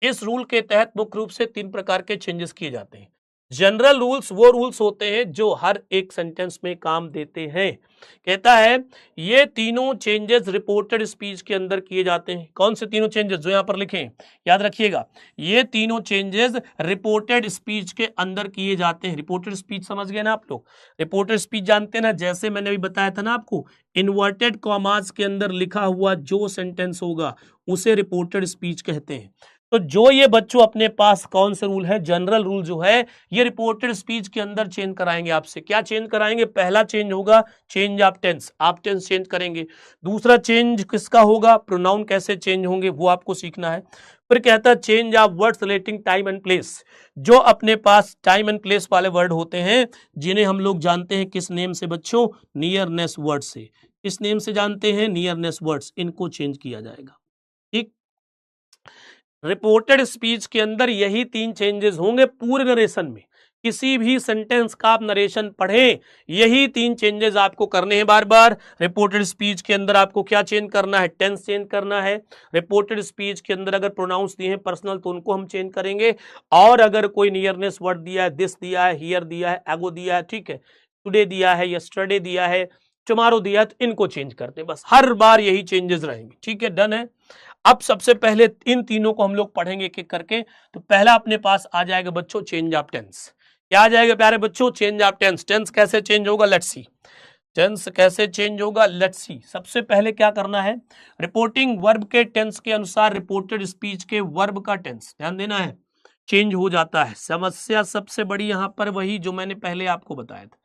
इस रूल के तहत मुख्य रूप से 3 प्रकार के चेंजेस किए जाते हैं। जनरल रूल्स वो रूल्स होते हैं जो हर एक सेंटेंस में काम देते हैं। कहता है ये तीनों चेंजेस रिपोर्टेड स्पीच के अंदर किए जाते हैं। कौन से तीनों चेंजेस, जो यहां पर लिखे याद रखिएगा, ये तीनों चेंजेस रिपोर्टेड स्पीच के अंदर किए जाते हैं। रिपोर्टेड स्पीच समझ गए ना आप लोग, रिपोर्टेड स्पीच जानते हैं ना, जैसे मैंने अभी बताया था ना आपको, इन्वर्टेड कॉमास के अंदर लिखा हुआ जो सेंटेंस होगा उसे रिपोर्टेड स्पीच कहते हैं। तो जो ये बच्चों अपने पास कौन से रूल है, जनरल रूल जो है ये रिपोर्टेड स्पीच के अंदर चेंज कराएंगे आपसे। क्या चेंज कराएंगे, पहला चेंज होगा चेंज ऑफ टेंस, आप टेंस चेंज करेंगे। दूसरा चेंज किसका होगा, प्रोनाउन कैसे चेंज होंगे वो आपको सीखना है। फिर कहता है change of words relating time and place. जो अपने पास टाइम एंड प्लेस वाले वर्ड होते हैं जिन्हें हम लोग जानते हैं किस नेम से बच्चों, नियरनेस वर्ड से। इस नेम से जानते हैं नियरनेस वर्ड्स, इनको चेंज किया जाएगा। ठीक, रिपोर्टेड स्पीच के अंदर यही 3 चेंजेस होंगे पूरे नरेशन में। किसी भी सेंटेंस का आप नरेशन पढ़ें, यही 3 चेंजेस आपको करने हैं बार बार। रिपोर्टेड स्पीच के अंदर आपको क्या चेंज करना है? टेंस चेंज करना है। रिपोर्टेड स्पीच के अंदर अगर प्रोनाउंस दिए हैं पर्सनल तो उनको हम चेंज करेंगे, और अगर कोई नियरनेस वर्ड दिया है, दिस दिया है, हियर दिया है, एगो दिया है, ठीक है, टुडे दिया है, यस्टरडे दिया है, टुमारो दिया है, तो इनको चेंज करते हैं। बस हर बार यही चेंजेस रहेंगे। ठीक है, डन है। अब सबसे पहले इन तीनों को हम लोग पढ़ेंगे एक एक करके। तो पहला अपने पास आ जाएगा बच्चों चेंज ऑफ टेंस। क्या आ जाएगा प्यारे बच्चों? Change of tense. टेंस कैसे चेंज होगा? Let's see. टेंस कैसे चेंज होगा? Let's see. सबसे पहले क्या करना है? रिपोर्टिंग वर्ब के टेंस के अनुसार रिपोर्टेड स्पीच के वर्ब का टेंस ध्यान देना है, चेंज हो जाता है। समस्या सबसे बड़ी यहां पर वही जो मैंने पहले आपको बताया था।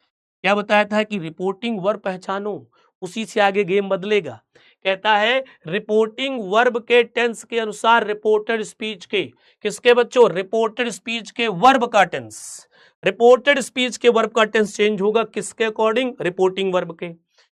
क्या बताया था? कि रिपोर्टिंग वर्ब पहचानो, उसी से आगे गेम बदलेगा। कहता है रिपोर्टिंग वर्ब के टेंस के अनुसार रिपोर्टेड स्पीच के, किसके बच्चों? रिपोर्टेड स्पीच के वर्ब का टेंस। रिपोर्टेड स्पीच के वर्ब का टेंस चेंज होगा किसके अकॉर्डिंग? रिपोर्टिंग वर्ब के।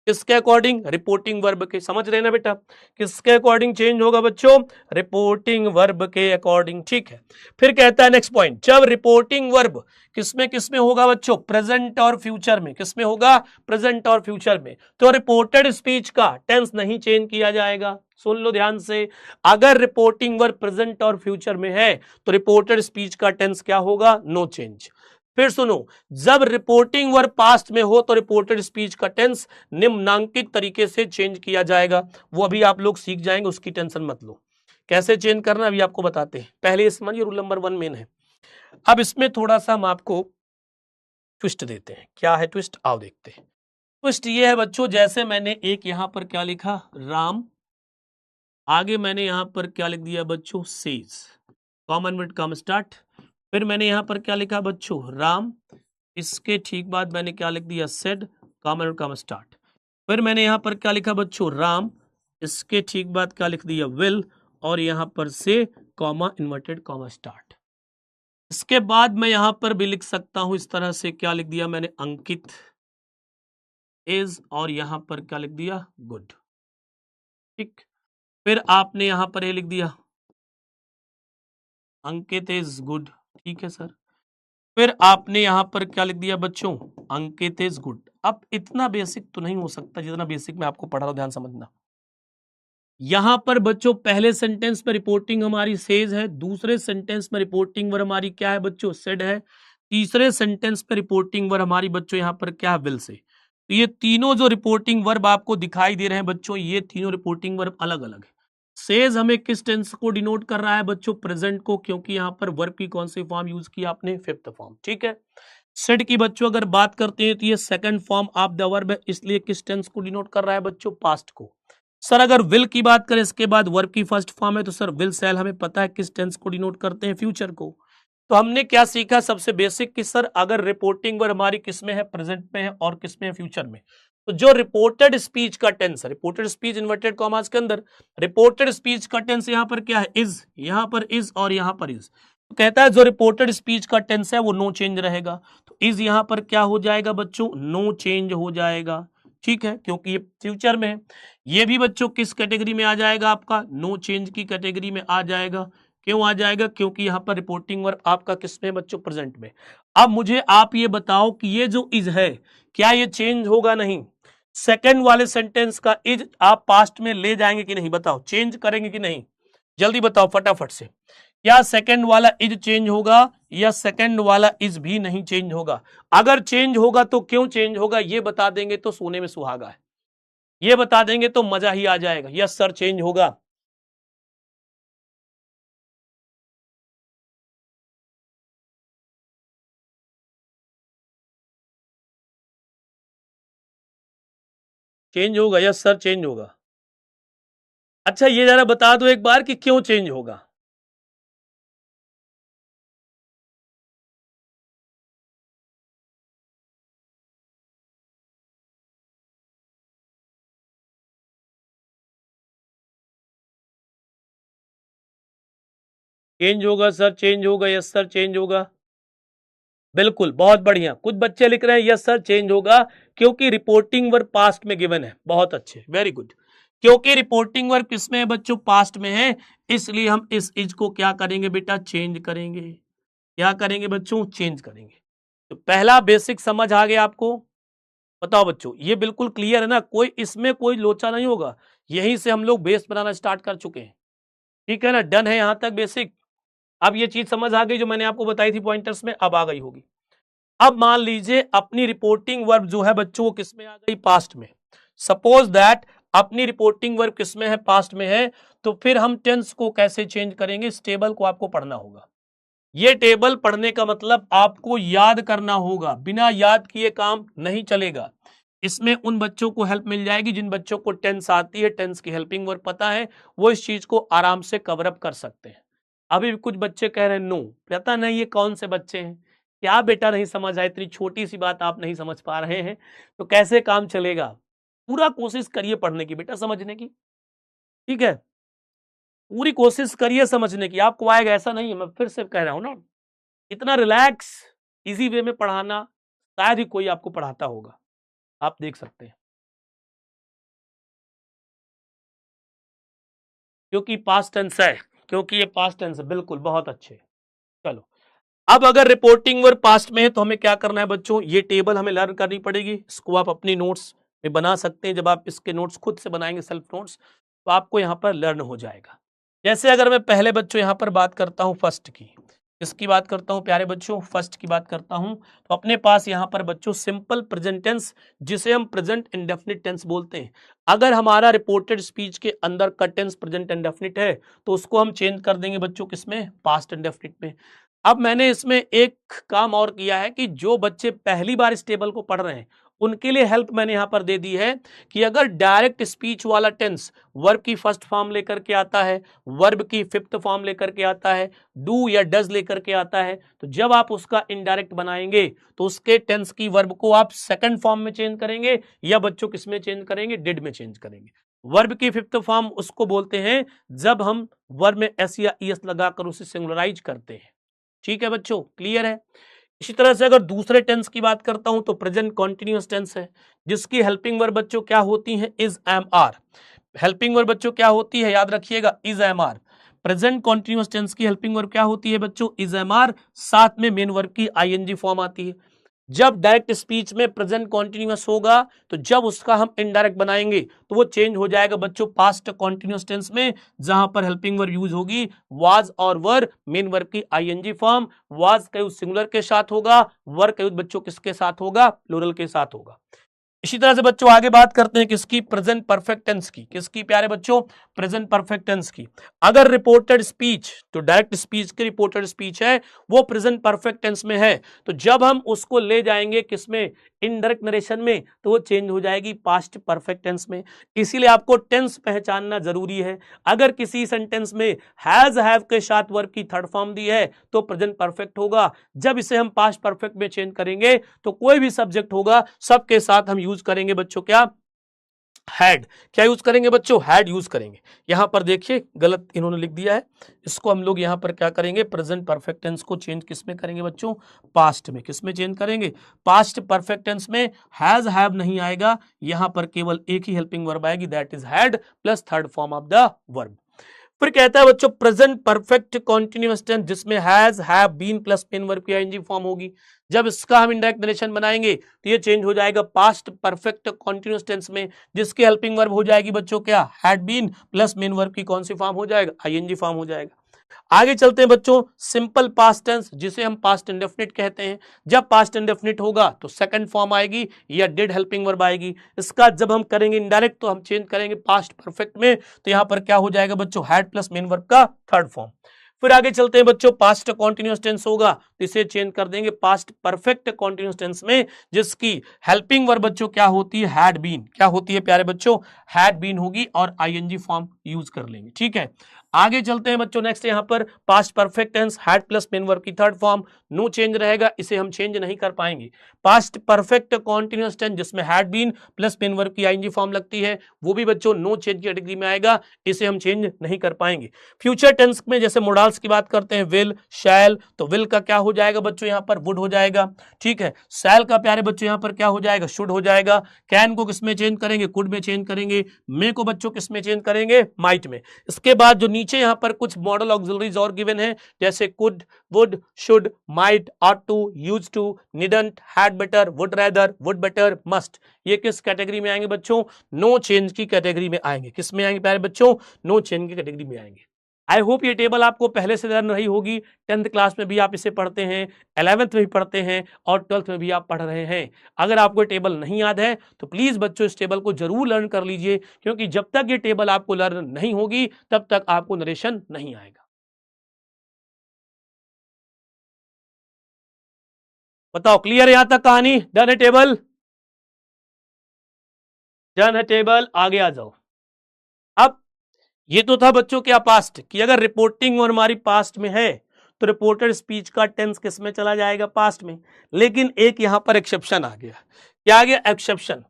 किसके अकॉर्डिंग? रिपोर्टिंग वर्ब के। समझ रहे ना बेटा? किसके अकॉर्डिंग चेंज होगा बच्चों? रिपोर्टिंग वर्ब के अकॉर्डिंग। ठीक है, फिर कहता है नेक्स्ट पॉइंट, जब रिपोर्टिंग वर्ब किसमें होगा बच्चों? प्रेजेंट और फ्यूचर में। किसमें होगा? प्रेजेंट और फ्यूचर में। तो रिपोर्टेड स्पीच का टेंस नहीं चेंज किया जाएगा। सुन लो ध्यान से, अगर रिपोर्टिंग वर्ब प्रेजेंट और फ्यूचर में है तो रिपोर्टेड स्पीच का टेंस क्या होगा? No change. फिर सुनो, जब रिपोर्टिंग वर्ब पास्ट में हो तो रिपोर्टेड स्पीच का टेंस निम्नांकित तरीके से चेंज किया जाएगा। वो अभी आप लोग सीख जाएंगे, उसकी टेंशन मत लो। कैसे चेंज करना अभी आपको बताते हैं। पहले समझिए, रूल नंबर 1 मेन है। अब इसमें थोड़ा सा हम आपको ट्विस्ट देते हैं। क्या है ट्विस्ट? आओ देखते हैं। ट्विस्ट ये है बच्चों, जैसे मैंने एक यहां पर क्या लिखा? राम। आगे मैंने यहां पर क्या लिख दिया बच्चों? Says. Common with come start. फिर मैंने यहां पर क्या लिखा बच्चों? राम। इसके ठीक बाद मैंने क्या लिख दिया? Said. Common with come start. फिर मैंने यहां पर क्या लिखा बच्चों? राम। इसके ठीक बाद क्या लिख दिया? विल। और यहां पर से कॉमा इन्वर्टेड कॉमा स्टार्ट। इसके बाद मैं यहां पर भी लिख सकता हूं इस तरह से, क्या लिख दिया मैंने? अंकित इज, और यहां पर क्या लिख दिया? गुड। ठीक, फिर आपने यहां पर ये लिख दिया अंकित इज गुड। ठीक है सर। फिर आपने यहां पर क्या लिख दिया बच्चों? अंकित इज गुड। अब इतना बेसिक तो नहीं हो सकता जितना बेसिक मैं आपको पढ़ा रहा हूं, ध्यान समझना। यहां पर बच्चों पहले सेंटेंस में रिपोर्टिंग हमारी सेज है, दूसरे सेंटेंस में रिपोर्टिंग वर्ब हमारी क्या है बच्चों? सेड है, तीसरे सेंटेंस में रिपोर्टिंग वर्ब हमारी बच्चों यहां पर क्या है? Will say. तो ये तीनों जो रिपोर्टिंग वर्ब आपको दिखाई दे रहे हैं बच्चों, ये तीनों रिपोर्टिंग वर्ब अलग अलग है। सेज हमें किस टेंस को डिनोट कर रहा है बच्चों? प्रेजेंट को, क्योंकि यहां पर वर्ब की कौन सी फॉर्म यूज की आपने? Fifth form. ठीक है। सेड की बच्चों अगर बात करते हैं तो ये second form of the verb है, इसलिए किस टेंस को डिनोट कर रहा है बच्चों? पास्ट को। सर अगर विल की बात करें इसके बाद वर्ब की फर्स्ट फॉर्म है, तो सर विल सेल हमें पता है किस टेंस को डिनोट करते हैं? फ्यूचर को। तो हमने क्या सीखा सबसे बेसिक कि सर अगर रिपोर्टिंग वर्ब हमारी किस में है? प्रेजेंट में है, और किस में है? फ्यूचर में। तो जो रिपोर्टेड स्पीच का tense, reported speech inverted commas के अंदर, रिपोर्टेड स्पीच का टेंस यहां पर क्या है? इज। यहां पर इज और यहां पर इज। तो कहता है जो रिपोर्टेड स्पीच का टेंस है वो नो चेंज रहेगा। तो इज यहां पर क्या हो जाएगा बच्चों? नो चेंज हो जाएगा। ठीक है, क्योंकि ये फ्यूचर में है। ये भी बच्चों किस कैटेगरी में आ जाएगा? आपका नो चेंज की कैटेगरी में आ जाएगा। क्यों आ जाएगा? क्योंकि यहां पर रिपोर्टिंग वर्ब आपका किसमें बच्चों? प्रेजेंट में। अब मुझे आप ये बताओ कि ये जो इज है क्या ये चेंज होगा? नहीं। सेकंड वाले सेंटेंस का इज आप पास्ट में ले जाएंगे कि नहीं? बताओ, चेंज करेंगे कि नहीं? जल्दी बताओ फटाफट से। क्या सेकंड वाला इज चेंज होगा, या सेकंड वाला इज भी नहीं चेंज होगा? अगर चेंज होगा तो क्यों चेंज होगा ये बता देंगे तो सोने में सुहागा है। ये बता देंगे तो मजा ही आ जाएगा। यस सर चेंज होगा। चेंज होगा, यस सर चेंज होगा। अच्छा ये जरा बता दो एक बार कि क्यों चेंज होगा? चेंज होगा सर, चेंज होगा, यस सर चेंज होगा। बिल्कुल, बहुत बढ़िया। कुछ बच्चे लिख रहे हैं यस सर चेंज होगा क्योंकि रिपोर्टिंग वर्ब पास्ट में गिवन है। बहुत अच्छे, वेरी गुड। क्योंकि रिपोर्टिंग वर्ब किसमें है बच्चों? पास्ट में है, इसलिए हम इस इज को क्या करेंगे बेटा? चेंज करेंगे। क्या करेंगे बच्चों? चेंज करेंगे। तो पहला बेसिक समझ आ गया आपको? बताओ बच्चों, ये बिल्कुल क्लियर है ना? कोई इसमें कोई लोचा नहीं होगा। यहीं से हम लोग बेस बनाना स्टार्ट कर चुके हैं, ठीक है ना? डन है यहां तक बेसिक। अब ये चीज समझ आ गई जो मैंने आपको बताई थी पॉइंटर्स में, अब आ गई होगी। अब मान लीजिए अपनी रिपोर्टिंग वर्ब जो है बच्चों वो किसमें आ गई? पास्ट में। सपोज दैट अपनी रिपोर्टिंग वर्ब किसमें है? पास्ट में है। तो फिर हम टेंस को कैसे चेंज करेंगे? इस टेबल को आपको पढ़ना होगा। ये टेबल पढ़ने का मतलब आपको याद करना होगा, बिना याद किए काम नहीं चलेगा। इसमें उन बच्चों को हेल्प मिल जाएगी जिन बच्चों को टेंस आती है, टेंस की हेल्पिंग वर्ब पता है, वो इस चीज को आराम से कवर अप कर सकते हैं। अभी भी कुछ बच्चे कह रहे हैं नो, पता नहीं ये कौन से बच्चे हैं, क्या बेटा नहीं समझ आए? इतनी छोटी सी बात आप नहीं समझ पा रहे हैं तो कैसे काम चलेगा? पूरा कोशिश करिए पढ़ने की बेटा, समझने की, ठीक है? पूरी कोशिश करिए समझने की, आपको आएगा ऐसा नहीं है, मैं फिर से कह रहा हूं ना। इतना रिलैक्स इजी वे में पढ़ाना शायद ही कोई आपको पढ़ाता होगा, आप देख सकते हैं। क्योंकि पास्ट टेंस है, क्योंकि ये पास्ट टेंस है, बिल्कुल, बहुत अच्छे। चलो, अब अगर रिपोर्टिंग वर्ब पास्ट में है तो हमें क्या करना है बच्चों? ये टेबल हमें लर्न करनी पड़ेगी। इसको आप अपनी नोट्स में बना सकते हैं। जब आप इसके नोट्स खुद से बनाएंगे, सेल्फ नोट्स, तो आपको यहाँ पर लर्न हो जाएगा। जैसे अगर मैं पहले बच्चों यहाँ पर बात करता हूँ फर्स्ट की, किसकी बात करता हूँ प्यारे बच्चों? फर्स्ट की बात करता हूँ। तो अपने पास यहाँ पर बच्चों सिंपल प्रेजेंट टेंस, जिसे हम प्रेजेंट इंडेफिनिट टेंस बोलते हैं। अगर हमारा रिपोर्टेड स्पीच के अंदर का टेंस प्रेजेंट इंडेफिनिट है तो उसको हम चेंज कर देंगे बच्चों किसमें? पास्ट इंडेफिनिट में। अब मैंने इसमें एक काम और किया है कि जो बच्चे पहली बार इस टेबल को पढ़ रहे हैं उनके लिए हेल्प मैंने यहां पर दे दी है कि अगर डायरेक्ट स्पीच वाला टेंस वर्ब की फर्स्ट फॉर्म लेकर के आता है, वर्ब की फिफ्थ फॉर्म लेकर के आता है, डू या डज लेकर के आता है, तो जब आप उसका इनडायरेक्ट बनाएंगे तो उसके टेंस की वर्ब को आप सेकंड फॉर्म में चेंज करेंगे या बच्चों किसमें चेंज करेंगे? डिड में चेंज करेंगे। वर्ब की फिफ्थ फॉर्म उसको बोलते हैं जब हम वर्ब में एस या ईएस लगाकर उसे सिंगुलराइज करते हैं। ठीक है बच्चों, क्लियर है? इसी तरह से अगर दूसरे टेंस की बात करता हूं तो प्रेजेंट कॉन्टिन्यूअस टेंस है, जिसकी हेल्पिंग वर्ब बच्चों क्या होती है? Is, am, are. Helping verb बच्चों क्या होती है? याद रखिएगा, is, am, are. Present continuous tense की हेल्पिंग वर्ब क्या होती है बच्चों? Is, am, are. साथ में मेन वर्ब की आईएनजी फॉर्म आती है। जब डायरेक्ट स्पीच में प्रेजेंट कॉन्टिन्यूअस होगा तो जब उसका हम इनडायरेक्ट बनाएंगे तो वो चेंज हो जाएगा बच्चों पास्ट कॉन्टिन्यूअस टेंस में, जहां पर हेल्पिंग वर्ब यूज होगी वाज और वर, मेन वर्ब की आईएनजी फॉर्म। वाज का यूज सिंगुलर के साथ होगा, वर का यूज बच्चों किसके साथ होगा? प्लूरल के साथ होगा। इसी तरह से बच्चों आगे बात करते हैं किसकी? प्रेजेंट परफेक्ट टेंस की। किसकी प्यारे बच्चों? प्रेजेंट परफेक्ट टेंस की। अगर रिपोर्टेड स्पीच, तो डायरेक्ट स्पीच की रिपोर्टेड स्पीच है, वो प्रेजेंट परफेक्ट टेंस में है, तो जब हम उसको ले जाएंगे किसमें? इनडायरेक्ट नरेशन में, तो वो चेंज हो जाएगी पास्ट परफेक्ट टेंस में। इसीलिए आपको टेंस पहचानना जरूरी है। अगर किसी सेंटेंस में हैज, हैव के साथ वर्ब की थर्ड फॉर्म दी है तो प्रेजेंट परफेक्ट होगा। जब इसे हम पास्ट परफेक्ट में चेंज करेंगे तो कोई भी सब्जेक्ट होगा सबके साथ हम यूज करेंगे बच्चों क्या? हैड। क्या यूज करेंगे बच्चों? हैड यूज करेंगे। यहां पर देखिए गलत इन्होंने लिख दिया है, इसको हम लोग यहां पर क्या करेंगे? प्रेजेंट परफेक्ट टेंस को चेंज किसमें करेंगे बच्चों? पास्ट में। किसमें चेंज करेंगे? पास्ट परफेक्ट टेंस में हैज, हैव नहीं आएगा, यहां पर केवल एक ही हेल्पिंग वर्ब आएगी, that is had plus third form of the verb. फिर कहता है बच्चों प्रेजेंट परफेक्ट कॉन्टिन्यूअस टेंस, जिसमें has, have, been plus main verb की आईएनजी फॉर्म होगी। जब इसका हम इनडायरेक्ट नरेशन बनाएंगे तो ये चेंज हो जाएगा पास्ट परफेक्ट कॉन्टिन्यूअस टेंस में, जिसकी हेल्पिंग वर्ब हो जाएगी बच्चों क्या? Had been plus main verb की कौन सी फॉर्म हो जाएगा? आईएनजी फॉर्म हो जाएगा। आगे चलते हैं बच्चों, सिंपल पास्ट टेंस, जिसे हम पास्ट इंडेफिनिट कहते हैं। जब पास्ट इंडेफिनिट होगा तो सेकंड फॉर्म आएगी या डिड हेल्पिंग वर्ब आएगी। इसका जब हम करेंगे इनडायरेक्ट तो हम चेंज करेंगे पास्ट परफेक्ट में, तो यहां पर क्या हो जाएगा बच्चों? हैड प्लस मेन वर्ब का थर्ड फॉर्म। फिर आगे चलते हैं बच्चों, पास्ट कॉन्टिन्यूअस टेंस होगा तो इसे चेंज कर देंगे पास्ट परफेक्ट कॉन्टिन्यूअस टेंस में, जिसकी हेल्पिंग वर्ब बच्चों क्या होती है? Had been. क्या होती है प्यारे बच्चों? हैड बीन होगी और आईएनजी फॉर्म यूज कर लेंगे। ठीक है, आगे चलते हैं बच्चों, नेक्स्ट यहां पर past perfect tense, had plus main verb की थर्ड फॉर्म, नो चेंज रहेगा, इसे हम चेंज नहीं कर पाएंगे। पास्ट परफेक्ट कॉन्टिन्यूअस टेंस, जिसमें had been plus main verb की आईएनजी फॉर्म लगती है, वो भी बच्चों नो चेंज की कैटेगरी में आएगा, इसे हम चेंज नहीं कर पाएंगे। फ्यूचर टेंस में जैसे मोडाल्स की बात करते हैं, विल, शैल, तो विल का क्या हो जाएगा बच्चों यहाँ पर वुड हो जाएगा, ठीक है। शैल का प्यारे बच्चों यहाँ पर क्या हो जाएगा, शुड हो जाएगा। कैन को किसमें चेंज करेंगे, कुड में चेंज करेंगे। मे को बच्चों किसमें चेंज करेंगे, माइट में। इसके बाद जो नीचे यहाँ पर कुछ मॉडल ऑक्सिलरीज और गिवन है, जैसे could, would, should, might, ought to, used to, needn't, had better, would rather, would better, must. ये किस कैटेगरी में आएंगे बच्चों, नो चेंज की कैटेगरी में आएंगे। किस में आएंगे प्यारे बच्चों, नो चेंज की कैटेगरी में आएंगे। आई होप ये टेबल आपको पहले से लर्न रही होगी। 10th क्लास में भी आप इसे पढ़ते हैं, 11th में भी पढ़ते हैं और 12th में भी आप पढ़ रहे हैं। अगर आपको टेबल नहीं याद है तो प्लीज बच्चों इस टेबल को जरूर लर्न कर लीजिए, क्योंकि जब तक ये टेबल आपको लर्न नहीं होगी तब तक आपको नरेशन नहीं आएगा। बताओ क्लियर है यहां तक कहानी, डन है टेबल, डन है टेबल, आगे आ जाओ। अब ये तो था बच्चों क्या पास्ट कि अगर रिपोर्टिंग और हमारी पास्ट में है तो रिपोर्टेड स्पीच का टेंस किस में चला जाएगा, पास्ट में। लेकिन एक यहां पर एक्सेप्शन आ गया। क्या आ गया, एक्सेप्शन।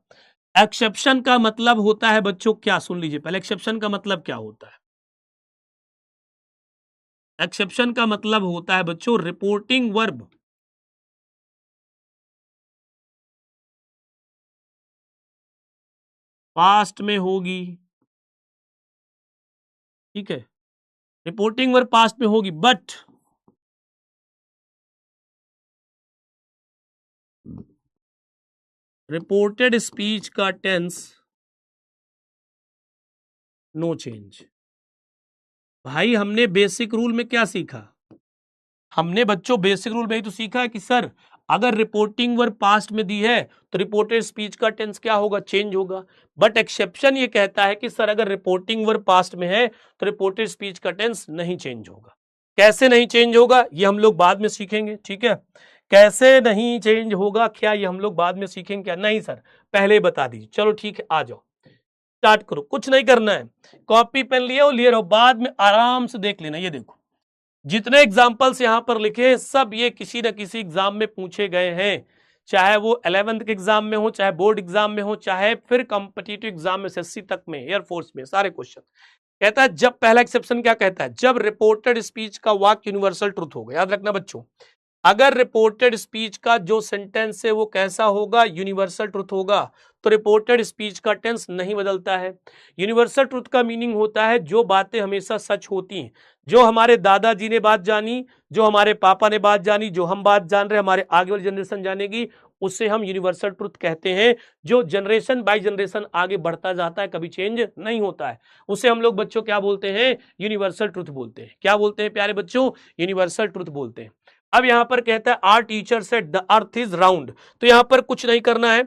एक्सेप्शन का मतलब होता है बच्चों क्या, सुन लीजिए पहले एक्सेप्शन का मतलब क्या होता है। एक्सेप्शन का मतलब होता है बच्चों रिपोर्टिंग वर्ब पास्ट में होगी, ठीक है, रिपोर्टिंग वर्ब पास्ट में होगी, बट रिपोर्टेड स्पीच का टेंस नो चेंज। भाई हमने बेसिक रूल में क्या सीखा, हमने बच्चों बेसिक रूल में ही तो सीखा है कि सर अगर रिपोर्टिंग वर्ब पास्ट में दी है तो रिपोर्टेड स्पीच का टेंस क्या होगा, चेंज होगा। बट एक्सेप्शन ये कहता है कि सर अगर रिपोर्टिंग वर्ब पास्ट में है तो रिपोर्टेड स्पीच का टेंस नहीं चेंज होगा। कैसे नहीं चेंज होगा ये हम लोग बाद में सीखेंगे, ठीक है। कैसे नहीं चेंज होगा क्या, ये हम लोग बाद में सीखेंगे क्या, नहीं सर पहले बता दीजिए। चलो ठीक है, आ जाओ स्टार्ट करो, कुछ नहीं करना है, कॉपी पेन लिए हो लिए रहो, बाद में आराम से देख लेना। ये देखो जितने एग्जाम्पल्स यहां पर लिखे सब ये किसी न किसी एग्जाम में पूछे गए हैं, चाहे वो 11th के एग्जाम में हो, चाहे बोर्ड एग्जाम में हो, चाहे फिर कॉम्पिटिटिव एग्जाम में एसएससी तक में, एयरफोर्स में, सारे क्वेश्चन। कहता है जब, पहला एक्सेप्शन क्या कहता है, जब रिपोर्टेड स्पीच का वाक्य यूनिवर्सल ट्रुथ होगा। याद रखना बच्चों, अगर रिपोर्टेड स्पीच का जो सेंटेंस है वो कैसा होगा, यूनिवर्सल ट्रुथ होगा, तो रिपोर्टेड स्पीच का टेंस नहीं बदलता है। यूनिवर्सल ट्रुथ का मीनिंग होता है जो बातें हमेशा सच होती हैं, जो हमारे दादाजी ने बात जानी, जो हमारे पापा ने बात जानी, जो हम बात जान रहे हमारे आगे वाली जनरेशन जानेगी, उसे हम यूनिवर्सल ट्रुथ कहते हैं। जो जनरेशन बाय जनरेशन आगे बढ़ता जाता है, कभी चेंज नहीं होता है, उसे हम लोग बच्चों क्या बोलते हैं, यूनिवर्सल ट्रुथ बोलते हैं। क्या बोलते हैं प्यारे बच्चों, यूनिवर्सल ट्रुथ बोलते हैं। अब यहां पर कहता है our teacher said the earth is round, तो यहां पर कुछ नहीं करना है,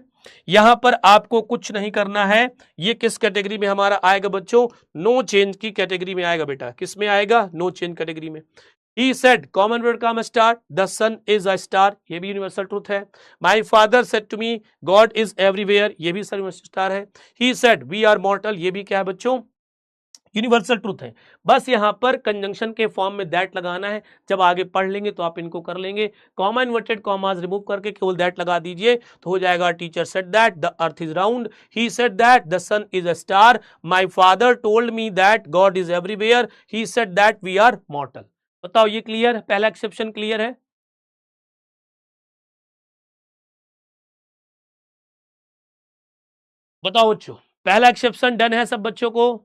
यहां पर आपको कुछ नहीं करना है। ये किस कैटेगरी में हमारा आएगा बच्चों, नो चेंज की कैटेगरी में आएगा बेटा। किस में आएगा, नो चेंज कैटेगरी में। He said, कॉमन वर्ड का star, the sun is a star, ये भी यूनिवर्सल ट्रुथ है। My father said to me God is everywhere, ये भी सर यूनिवर्सल स्टार है। He said we are mortal, ये भी क्या है बच्चों, यूनिवर्सल ट्रुथ है। बस यहां पर कंजंक्शन के फॉर्म में दैट लगाना है, जब आगे पढ़ लेंगे तो आप इनको कर लेंगे। कॉमा इन्वर्टेड कॉमास रिमूव करके केवल दैट लगा दीजिए तो हो जाएगा teacher said that the earth is round, he said that the sun is a star, my father told me that God is everywhere, he said that we are mortal. बताओ ये क्लियर, पहला एक्सेप्शन क्लियर है। बताओ बच्चों पहला एक्सेप्शन डन है सब बच्चों को,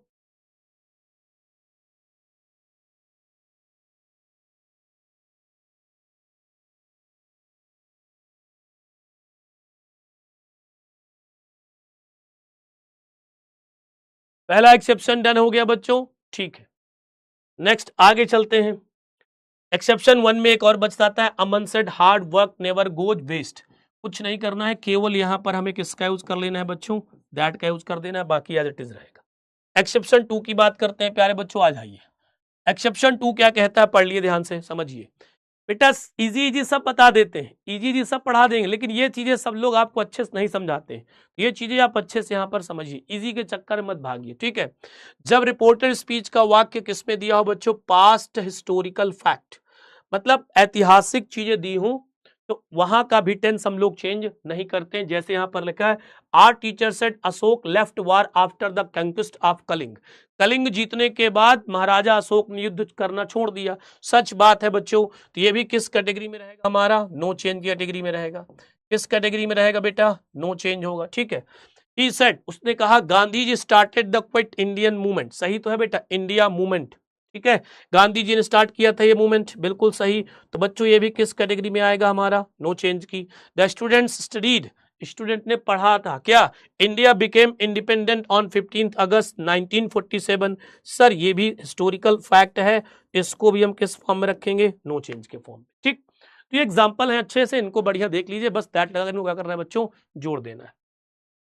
पहला एक्सेप्शन डन हो गया बच्चों, ठीक है। नेक्स्ट आगे चलते हैं। एक्सेप्शन 1 में एक और बच जाता है, Aman said hard work never goes waste. कुछ नहीं करना है, केवल यहां पर हमें किसका यूज कर लेना है बच्चों, दैट का यूज कर देना है, बाकी एज इट इज रहेगा। एक्सेप्शन 2 की बात करते हैं प्यारे बच्चों, आ जाइए। एक्सेप्शन 2 क्या कहता है, पढ़ लिए ध्यान से समझिए बेटा। इजी इजी सब बता देते हैं, इजी इजी सब पढ़ा देंगे, लेकिन ये चीजें सब लोग आपको अच्छे से नहीं समझाते हैं। ये चीजें आप अच्छे से यहां पर समझिए, इजी के चक्कर में मत भागिए, ठीक है। जब रिपोर्टेड स्पीच का वाक्य किसमें दिया हो बच्चों, पास्ट हिस्टोरिकल फैक्ट, मतलब ऐतिहासिक चीजें दी हूं तो वहां का भी टेंस हम लोग चेंज नहीं करते हैं। जैसे यहां पर लिखा है our teacher said Ashoka left war after the conquest of Kalinga. Kalinga जीतने के बाद महाराजा अशोक ने युद्ध करना छोड़ दिया। सच बात है बच्चों। तो ये भी किस कैटेगरी में रहेगा हमारा? नो चेंज की कैटेगरी में रहेगा। किस कैटेगरी में रहेगा बेटा? नो चेंज होगा। ठीक है। ही सेड, उसने कहा Gandhi ji started the quit Indian movement. सही तो है बेटा, इंडिया मूवमेंट। ठीक है, गांधी जी ने स्टार्ट किया था ये मूवमेंट, बिल्कुल सही। तो बच्चों ये भी किस कैटेगरी में आएगा हमारा? नो चेंज की। द स्टूडेंट्स स्टडीड, स्टूडेंट ने पढ़ा था क्या? India became independent on 15 August 1947। Sir ये भी हिस्टोरिकल फैक्ट है, इसको भी हम किस फॉर्म में रखेंगे? नो चेंज के फॉर्म में। ठीक, तो ये एग्जाम्पल है, अच्छे से इनको बढ़िया देख लीजिए। बस दैट लगा क्या करना है बच्चों? जोड़ देना है।